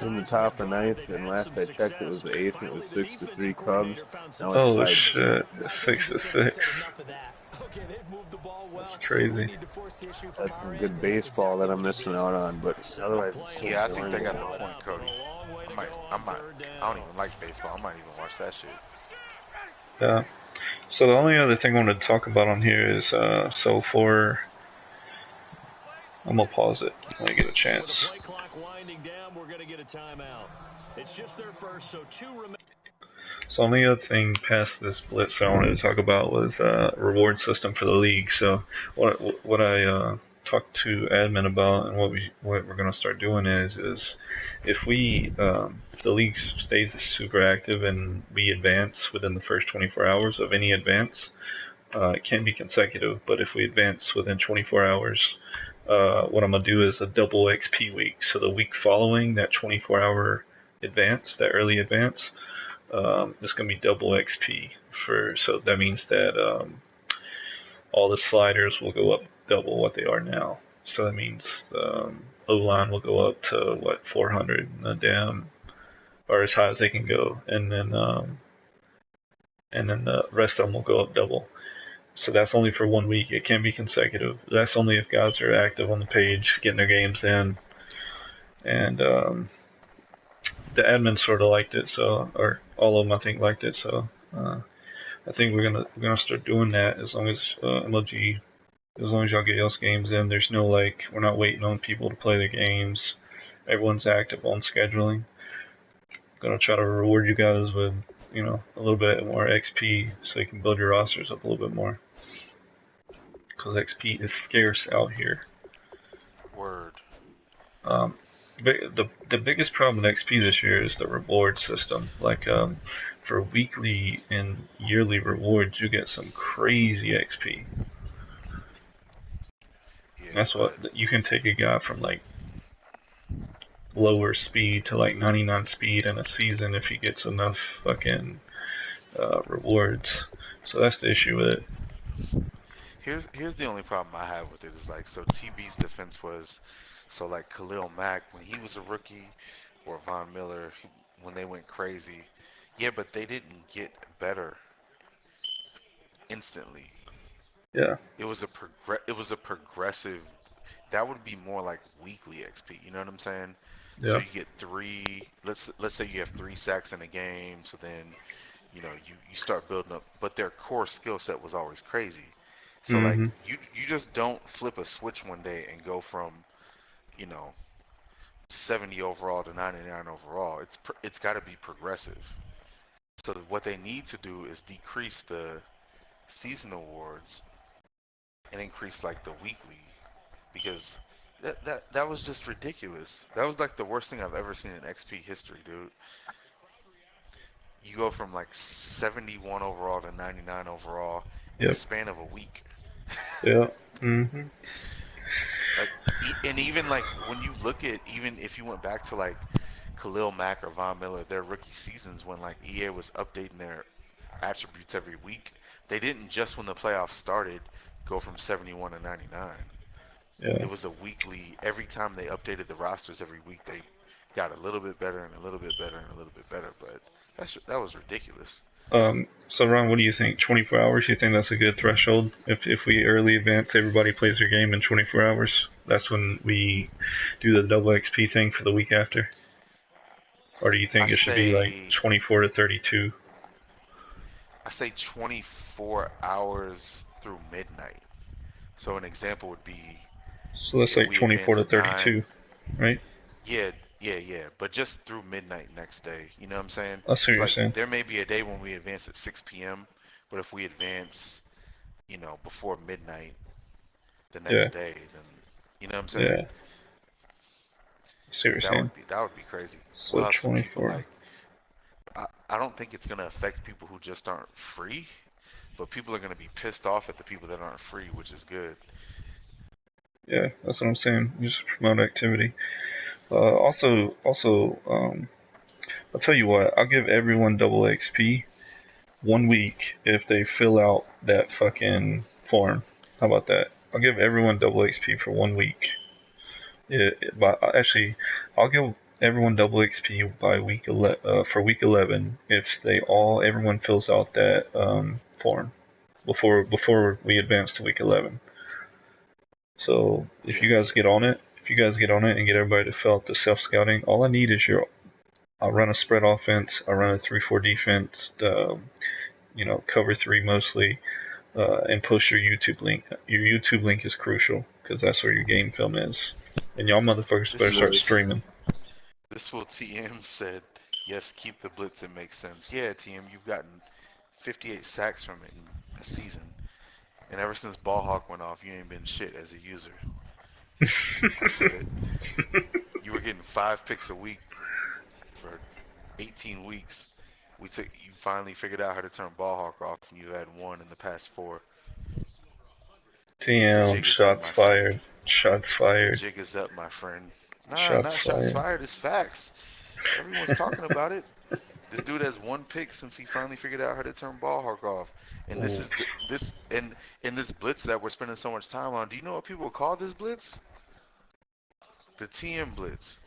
in the top of the 9th, and last I checked it was the 8th, and it was 6-3 Cubs. Now it's Oh tied. shit, 6-6. That's crazy. That's some good baseball that I'm missing out on, but otherwise. Yeah, I think they got the point, Cody. I don't even like baseball. I might even watch that shit. Yeah. So the only other thing I wanted to talk about on here is, I'm gonna pause it when I get a chance. So the only other thing past this blitz I wanted to talk about was reward system for the league. So what I talked to admin about, and what we're gonna start doing is if we if the league stays super active and we advance within the first 24 hours of any advance, it can be consecutive, but if we advance within 24 hours, what I'm gonna do is a double XP week. So the week following that 24-hour advance, that early advance, it's gonna be double XP for. So that means that all the sliders will go up double what they are now. So that means the O-line will go up to what 400, or as high as they can go, and then the rest of them will go up double. So that's only for 1 week. It can be consecutive. That's only if guys are active on the page, getting their games in, and the admin sort of liked it. So, or all of them I think liked it. So I think we're gonna start doing that as long as Mlg. As long as y'all get y'all's games in, there's no we're not waiting on people to play their games. Everyone's active on scheduling. Gonna try to reward you guys with, a little bit more XP so you can build your rosters up a little bit more. Because XP is scarce out here. Word. The biggest problem with XP this year is the reward system. For weekly and yearly rewards, you get some crazy XP. Yeah, that's what you can take a guy from lower speed to 99 speed in a season if he gets enough fucking rewards. So that's the issue with it. Here's the only problem I have with it is so TB's defense was Khalil Mack when he was a rookie, or Von Miller when they went crazy. Yeah, but they didn't get better instantly. Yeah. It was a progressive. That would be more like weekly XP. You know what I'm saying? Yeah. So you get 3. Let's say you have 3 sacks in a game. So then, you start building up. But their core skill set was always crazy. So you just don't flip a switch one day and go from 70 overall to 99 overall. It's got to be progressive. So what they need to do is decrease the season awards and increase the weekly, because that was just ridiculous. That was the worst thing I've ever seen in XP history, dude. You go from 71 overall to 99 overall in the span of a week. Yeah. Mhm. And even when you look at, even if you went back to Khalil Mack or Von Miller, their rookie seasons when EA was updating their attributes every week, they didn't just when the playoffs started go from 71 to 99. Yeah. It was a weekly. Every time they updated the rosters every week, they got a little bit better and a little bit better and a little bit better. But that was ridiculous. So Ron, what do you think? 24 hours? You think that's a good threshold? If we early advance, everybody plays their game in 24 hours. That's when we do the double XP thing for the week after. Or do you think it should be 24 to 32? I say 24 hours through midnight. So an example would be. So that's 24 to 32, right? Yeah. But just through midnight next day. You know what I'm saying? I see what you're saying. There may be a day when we advance at 6 p.m., but if we advance, before midnight the next day, then, you know what I'm saying? Yeah. I see what you're saying. That would be crazy. So we'll have 24. some people I don't think it's going to affect people who just aren't free, but people are going to be pissed off at the people that aren't free, which is good. Yeah, that's what I'm saying. Just promote activity. Also, I'll tell you what. I'll give everyone double XP 1 week if they fill out that fucking form. How about that? I'll give everyone double XP for 1 week. Actually, I'll give everyone double XP by for week 11 if everyone fills out that form before we advance to week 11. So if you guys get on it and get everybody to fill out the self-scouting, all I need is I'll run a spread offense, I'll run a 3-4 defense, cover 3 mostly, and post your YouTube link. Your YouTube link is crucial because that's where your game film is. And y'all motherfuckers better start streaming. This fool TM said, yes, keep the blitz, it makes sense. Yeah, TM, you've gotten 58 sacks from it in a season. And ever since Ballhawk went off, you ain't been shit as a user. I said it. You were getting 5 picks a week for 18 weeks. You finally figured out how to turn ball hawk off, and you had 1 in the past 4. The TM, jig is up, shots my friend. fired. Shots The fired. jig is up, my friend. Nah, Shots not shots fired. fired. It's facts. Everyone's talking about it. This dude has 1 pick since he finally figured out how to turn ball hawk off. And this Ooh. is this and in this blitz that we're spending so much time on. Do you know what people call this blitz? The TM blitz.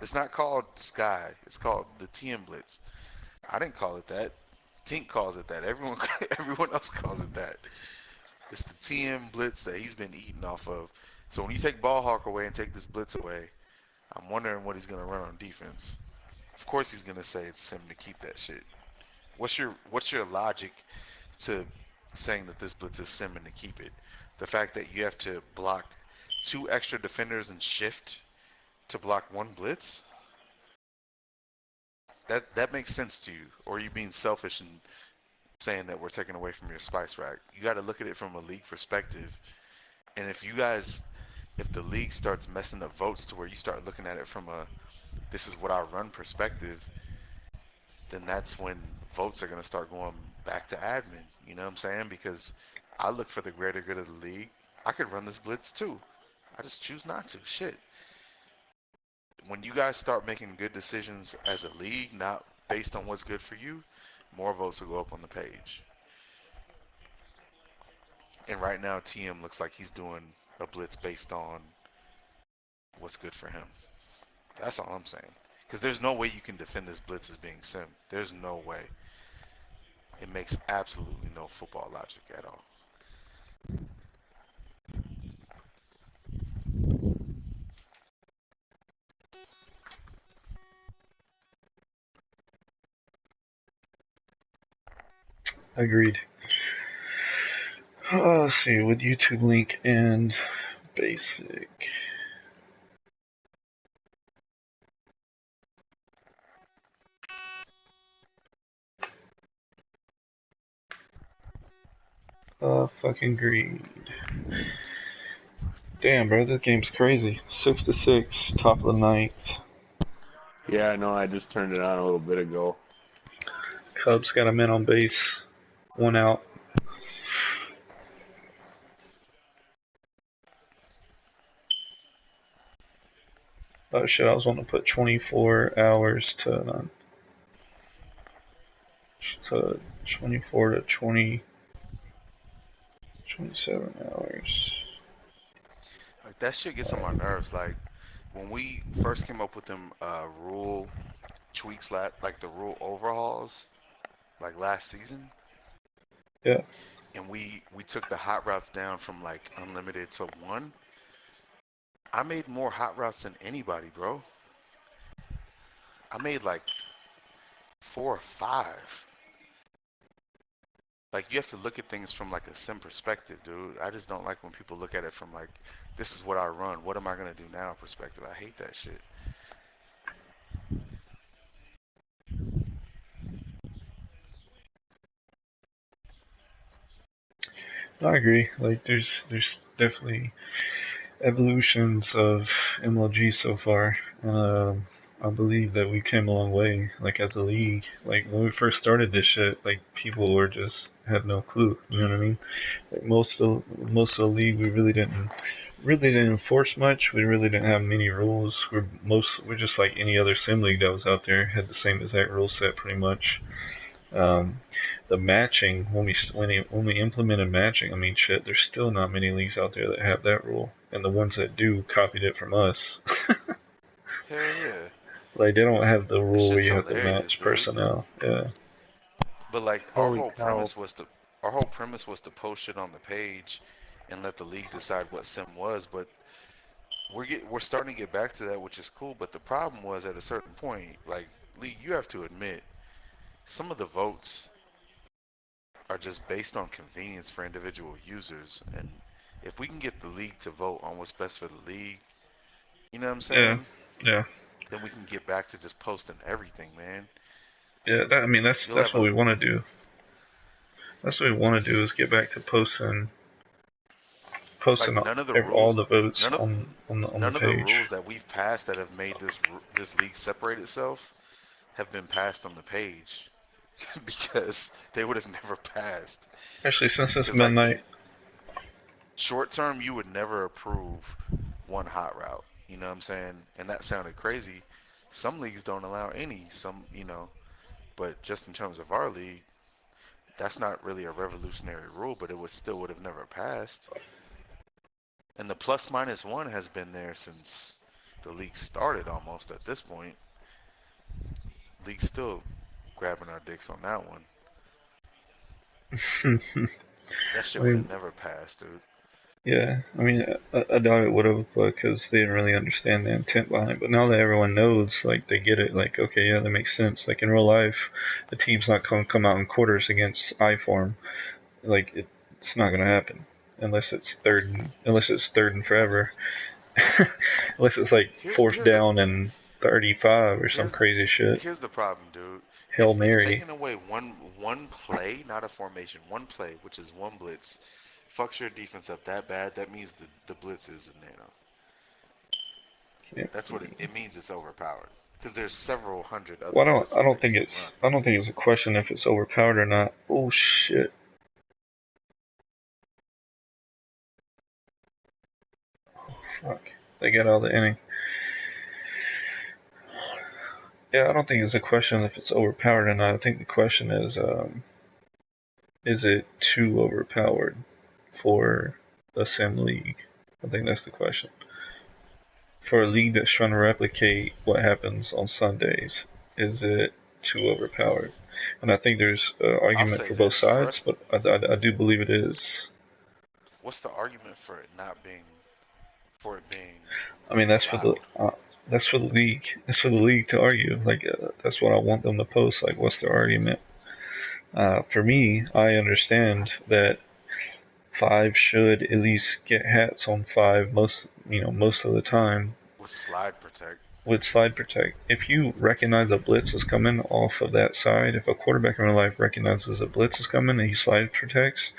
It's not called Sky. It's called the TM blitz. I didn't call it that. Tink calls it that. Everyone else calls it that. It's the TM blitz that he's been eating off of. So when you take ball hawk away and take this blitz away, I'm wondering what he's gonna run on defense. Of course he's gonna say it's sim to keep that shit. What's your logic to saying that this blitz is simming to keep it? The fact that you have to block 2 extra defenders and shift to block 1 blitz? That makes sense to you? Or are you being selfish and saying that we're taking away from your spice rack? You got to look at it from a league perspective. And if the league starts messing up votes to where you start looking at it from a this is what I run perspective, then that's when votes are going to start going back to admin. You know what I'm saying? Because I look for the greater good of the league. I could run this blitz too. I just choose not to. Shit. When you guys start making good decisions as a league, not based on what's good for you, more votes will go up on the page. And right now, TM looks like he's doing a blitz based on what's good for him. That's all I'm saying. Because there's no way you can defend this blitz as being sim. There's no way. It makes absolutely no football logic at all. Agreed. Let's see, with YouTube link and basic. Fucking greed. Damn, bro, this game's crazy. 6-6, top of the ninth. Yeah, I know. I just turned it on a little bit ago. Cubs got a man on base. 1 out. Oh shit, I was wanting to put 24 hours to 24 to 20, 27 hours. Like that shit gets on my nerves. Like when we first came up with them rule tweaks, like the rule overhauls, like last season. Yeah. And we took the hot routes down from like unlimited to 1. I made more hot routes than anybody, bro. I made like 4 or 5. Like you have to look at things from like a sim perspective, dude. I just don't like when people look at it from like, this is what I run. What am I gonna do now? Perspective. I hate that shit. I agree. Like, there's definitely evolutions of MLG so far. I believe that we came a long way, like as a league. Like when we first started this shit, like people were just had no clue. You know what I mean? Like most of the league, we really didn't enforce much. We really didn't have many rules. We're just like any other sim league that was out there. Had the same exact rule set pretty much. Um, the matching when we implemented matching, I mean, shit, there's still not many leagues out there that have that rule, and the ones that do copied it from us. Hell yeah. Like they don't have the That rule where shit's you have to hilarious, match dude. personnel. Yeah, But like Holy cow. our whole premise was to post shit on the page and let the league decide what sim was. But we're starting to get back to that, which is cool. But the problem was at a certain point, like league, you have to admit some of the votes are just based on convenience for individual users. And if we can get the league to vote on what's best for the league, you know what I'm yeah, saying? yeah, Then we can get back to just posting everything, man. yeah. I mean, that's You'll that's have what a we want to do. That's what we want to do is get back to posting posting Like none of the all rules, the votes none of on the none of the page. rules that we've passed that have made this league separate itself have been passed on the page because they would have never passed. Especially since it's Because like midnight. short term, you would never approve one hot route. You know what I'm saying? And that sounded crazy. Some leagues don't allow any. Some, but just in terms of our league, that's not really a revolutionary rule, but it would have never passed. And the plus minus one has been there since the league started almost at this point. League's still grabbing our dicks on that one. That shit would have never passed, dude. Yeah, I mean, I doubt it would have because they didn't really understand the intent behind it. But now that everyone knows, like, they get it, like, okay, yeah, that makes sense. Like, in real life, the team's not going to come out in quarters against I-form. Like, it's not going to happen unless it's third and forever. Unless it's, like, fourth down and 35 or some crazy shit. Here's the problem, dude. Hail If Mary. taking away one play, not a formation, one play, which is one blitz, fucks your defense up that bad, that means the blitz is a nano. That's what it means. It's overpowered because there's several hundred other. Well, I don't think it's a question if it's overpowered or not. Oh shit. Oh, fuck. They got all the inning. Yeah, I don't think it's a question if it's overpowered or not. I think the question is it too overpowered for a sim league? I think that's the question. For a league that's trying to replicate what happens on Sundays, is it too overpowered? And I think there's an argument for both sides, but I do believe it is. What's the argument for it not being? For it being? I mean, that's allowed? That's for the league. That's for the league to argue. Like, that's what I want them to post. Like, what's their argument? For me, I understand that 5 should at least get hats on 5 most of the time. With slide protect. With slide protect. If you recognize a blitz is coming off of that side, if a quarterback in real life recognizes a blitz is coming and he slide protects,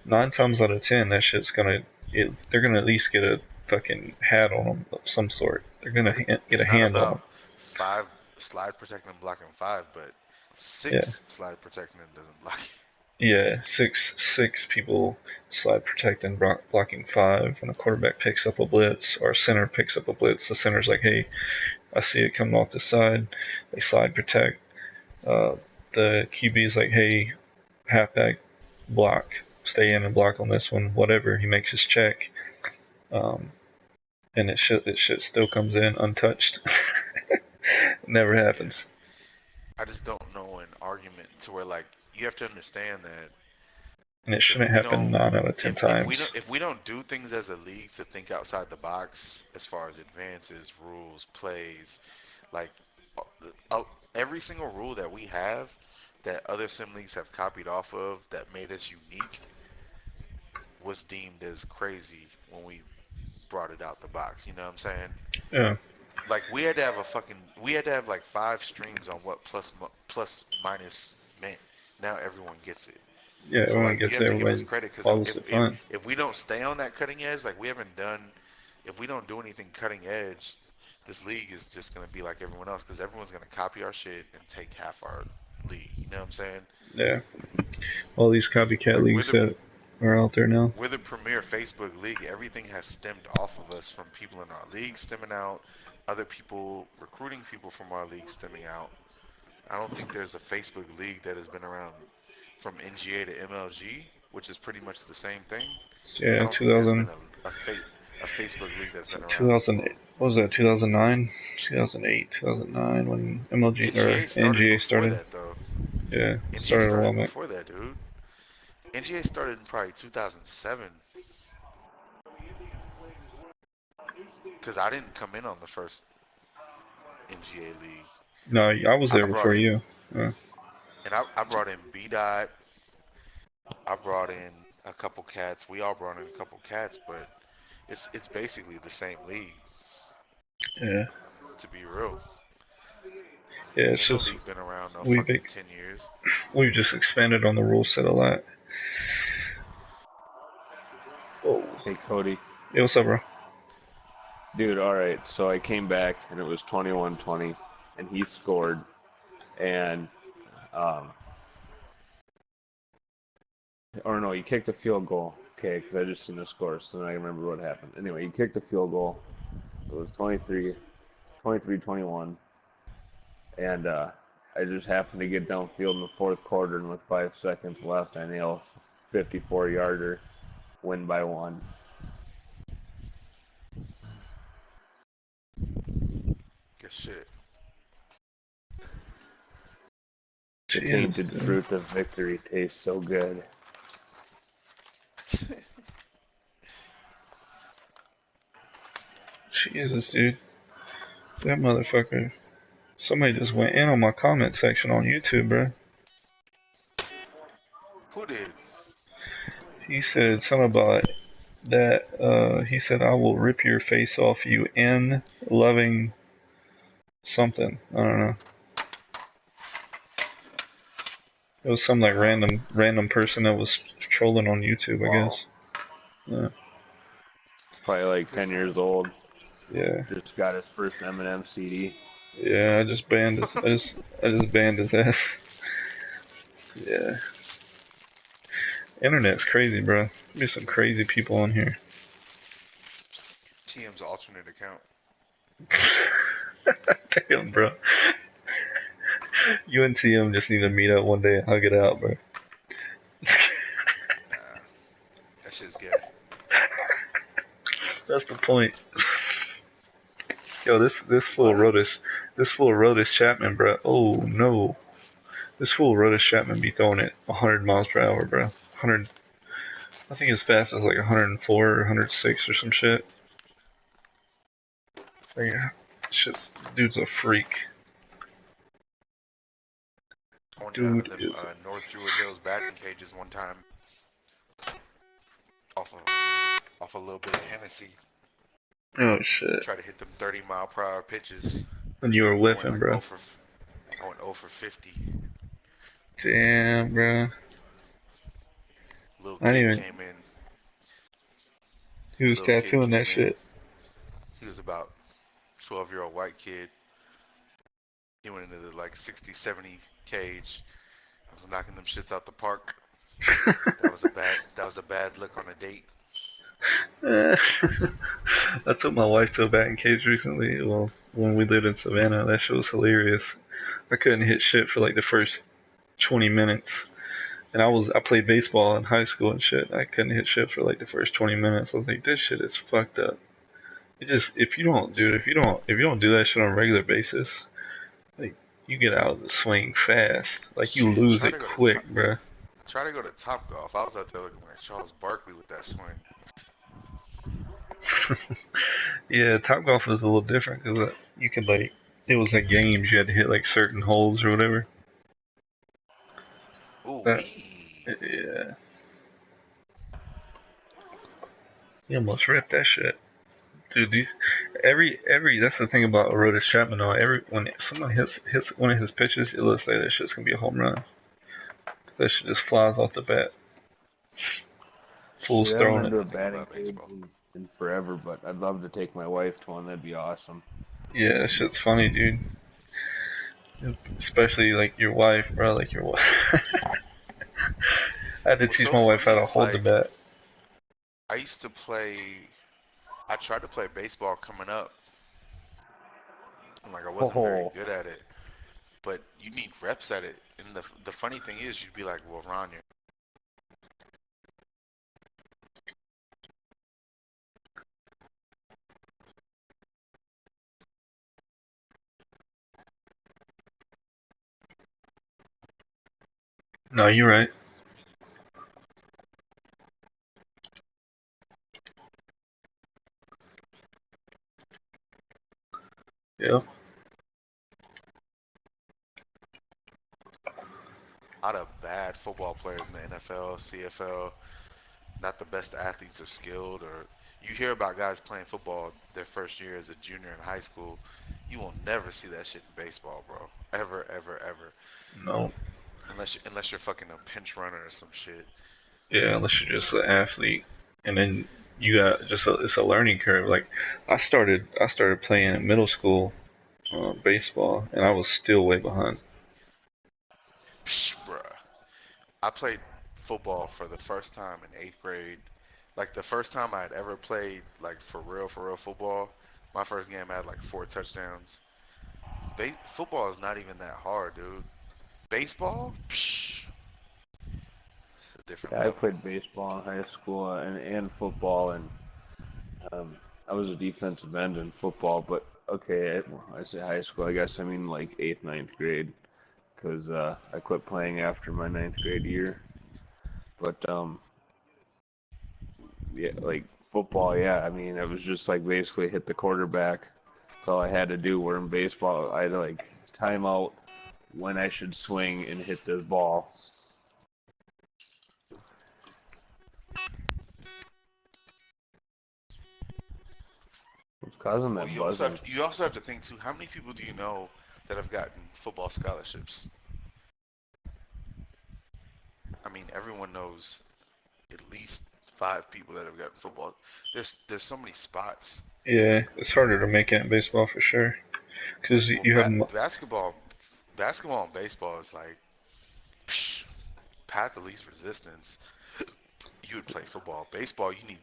9 times out of 10 that shit's they're gonna at least get a fucking hat on them of some sort. They're gonna get a hand on them. 5 slide protecting and blocking 5, but 6 slide protecting and doesn't block. Yeah, six people slide protecting, blocking 5. When a quarterback picks up a blitz or a center picks up a blitz, the center's like, hey, I see it coming off the side. They slide protect. The QB's like, hey, halfback, block, stay in and block on this one. Whatever, he makes his check, and it shit still comes in untouched. Never happens. I just don't know an argument to where, like, you have to understand that. And it shouldn't happen 9 out of 10 times. If we don't do things as a league to think outside the box as far as advances, rules, plays, like every single rule that we have that other sim leagues have copied off of that made us unique was deemed as crazy when we brought it out the box. You know what I'm saying? Yeah. Like we had to have like 5 streams on what plus minus meant. Now everyone gets it. Yeah, so everyone like, gets you have it. to give us credit because if we don't stay on that cutting edge, like if we don't do anything cutting edge, this league is just gonna be like everyone else because everyone's gonna copy our shit and take half our league. You know what I'm saying? Yeah. All these copycat leagues that are out there now. We're the premier Facebook league. Everything has stemmed off of us from people in our league stemming out, other people recruiting people from our league stemming out. I don't think there's a Facebook league that has been around from NGA to MLG, which is pretty much the same thing. Yeah, 2000. A Facebook league that's been around. 2008. What was that? 2009, 2008, 2009 when NGA started. That, though. Yeah, NGA started before that, dude. NGA started in probably 2007. Because I didn't come in on the first NGA league. No, I was there before you. Yeah. And I brought in B-Dot. I brought in a couple cats. We all brought in a couple cats, but it's basically the same league. Yeah. To be real. Yeah, it's just league been around 10 years. We've just expanded on the rule set a lot. Oh Hey, Cody. Hey, what's up, bro? Dude, all right. So I came back and it was 21-20, and he scored, and um, or no, he kicked a field goal. Okay, because I just seen the score, so then I remember what happened. Anyway, he kicked a field goal. It was 23-21, and I just happened to get downfield in the fourth quarter, and with 5 seconds left, I nailed 54-yarder, win by 1. Good shit. The Jesus, tainted dude. fruit of victory tastes so good. Jesus, dude. That motherfucker. Somebody just went in on my comment section on YouTube, bro. Who did? He said something about that. He said, I will rip your face off, you N loving something. I don't know. It was some like random person that was trolling on YouTube, I Wow. guess. Yeah. Probably like Good 10 for years him. old. Yeah. Just got his first Eminem CD. Yeah, I just banned his I just banned his ass. Yeah. Internet's crazy, bro. There's some crazy people on here. TM's alternate account. Damn, bro. You and TM just need to meet up one day and hug it out, bro. Nah, that shit's gay. That's the point. Yo, this fool wrote What? this Chapman, bro. Oh no, this fool wrote Chapman be throwing it 100 miles per hour, bro. 100. I think as fast as like 104 or 106 or some shit. Like, dude's a freak. I went down to Dude them is. North Druid Hills batting cages one time off a little bit of Hennessy. Oh shit. Try to hit them 30-mile-per-hour pitches. And you were I went whipping, like bro. I went 0 for 50. Damn, bro. Little I didn't kid even. came in. He was Little kid tattooing that came in. shit. He was about 12-year-old white kid. He went into the like 60, 70 cage. I was knocking them shits out the park. That was a bad look on a date. I took my wife to a batting cage recently. Well, when we lived in Savannah, that shit was hilarious. I couldn't hit shit for like the first 20 minutes. And I played baseball in high school and shit. I couldn't hit shit for like the first 20 minutes. I was like, this shit is fucked up. It just if you don't do that shit on a regular basis, like you get out of the swing fast. Like you Shit, lose it quick, bruh. try to go to Top Golf. I was out there looking like Charles Barkley with that swing. Yeah, Top Golf is a little different because you could like it was like games. You had to hit like certain holes or whatever. Ooh That wee. yeah, you almost ripped that shit. Dude, every that's the thing about Aroldis Chapman though. When someone hits one of his pitches, it looks like that shit's gonna be a home run. That shit just flies off the bat. Fool's Shit, I haven't throwing been it. to a One thing batting about cage baseball. in forever, but I'd love to take my wife to one. That'd be awesome. Yeah, that shit's funny, dude. Especially like your wife, bro. Like your wife. I had to What's teach so my wife funny how to is hold the like bat. I used to play. I tried to play baseball coming up, and like I wasn't very Oh, good at it. But you need reps at it. And the funny thing is, you'd be like, well, Ron, you're No, you're right. Yep. a lot of bad football players in the NFL, CFL. Not the best athletes are skilled, or you hear about guys playing football their first year as a junior in high school. You will never see that shit in baseball, bro. Ever, ever, ever. No. Unless you're fucking a pinch runner or some shit. Yeah, unless you're just an athlete, and then you got just it's a learning curve. Like I started playing in middle school baseball, and I was still way behind. Psh, bruh. I played football for the first time in 8th grade. Like the first time I had ever played, like for real football. My first game I had like 4 touchdowns. Football is not even that hard, dude. Baseball, psh, it's a different Yeah, I level. played baseball in high school and football, and um, I was a defensive end in football. But okay, I say high school. I guess I mean like eighth, ninth grade, because I quit playing after my ninth grade year. But yeah, like football, yeah. I mean, it was just like basically hit the quarterback. That's all I had to do. Where in baseball, I had to like time out when I should swing and hit this ball. What's causing Well, that buzzing? you also have to think too. How many people do you know that have gotten football scholarships? I mean, everyone knows at least 5 people that have gotten football. There's so many spots. Yeah, it's harder to make it in baseball for sure, because Well, you have basketball and baseball is like psh, path of least resistance. You would play football. Baseball, you need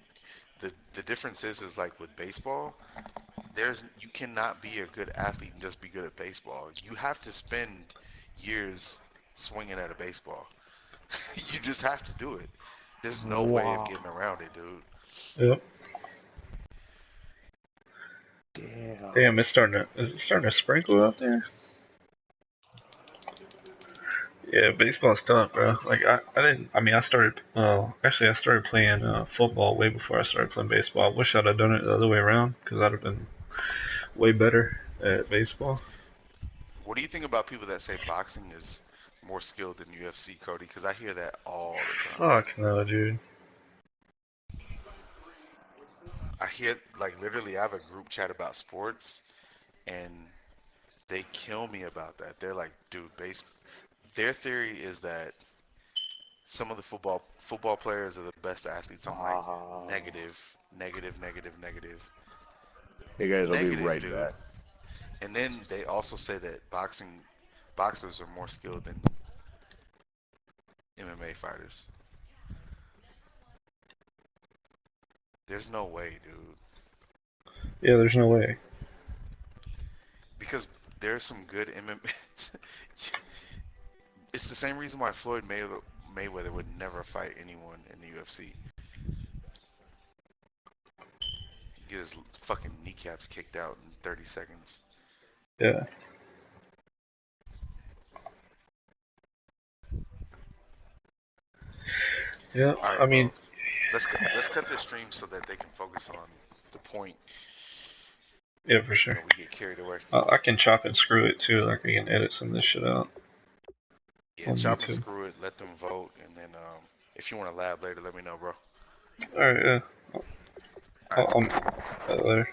the difference is like with baseball, you cannot be a good athlete and just be good at baseball. You have to spend years swinging at a baseball. You just have to do it. There's no way of Wow. getting around it, dude. Yep. Damn. Damn, is it starting to sprinkle out there? Yeah, baseball's tough, bro. Like I didn't. I mean, I started playing football way before I started playing baseball. I wish I'd have done it the other way around, because I'd have been way better at baseball. What do you think about people that say boxing is more skilled than UFC, Cody? Because I hear that all the time. Fuck no, dude. I hear, like, literally, I have a group chat about sports, and they kill me about that. They're like, dude, their theory is that some of the football players are the best athletes. I'm like, negative, negative, negative, negative, Hey guys, I'll be negative, right dude. back. And then they also say that boxers are more skilled than MMA fighters. There's no way, dude. Yeah, there's no way. Because there's some good MMA. It's the same reason why Floyd Mayweather would never fight anyone in the UFC. He'd get his fucking kneecaps kicked out in 30 seconds. Yeah. Yeah. All I right, mean, bro. Let's cut this stream so that they can focus on the point. yeah, for sure. We get carried away. I can chop and screw it too. Like I can edit some of this shit out Yeah, on chop and YouTube. screw it. Let them vote, and then if you want to lab later, let me know, bro. All right. Yeah. All right, Later.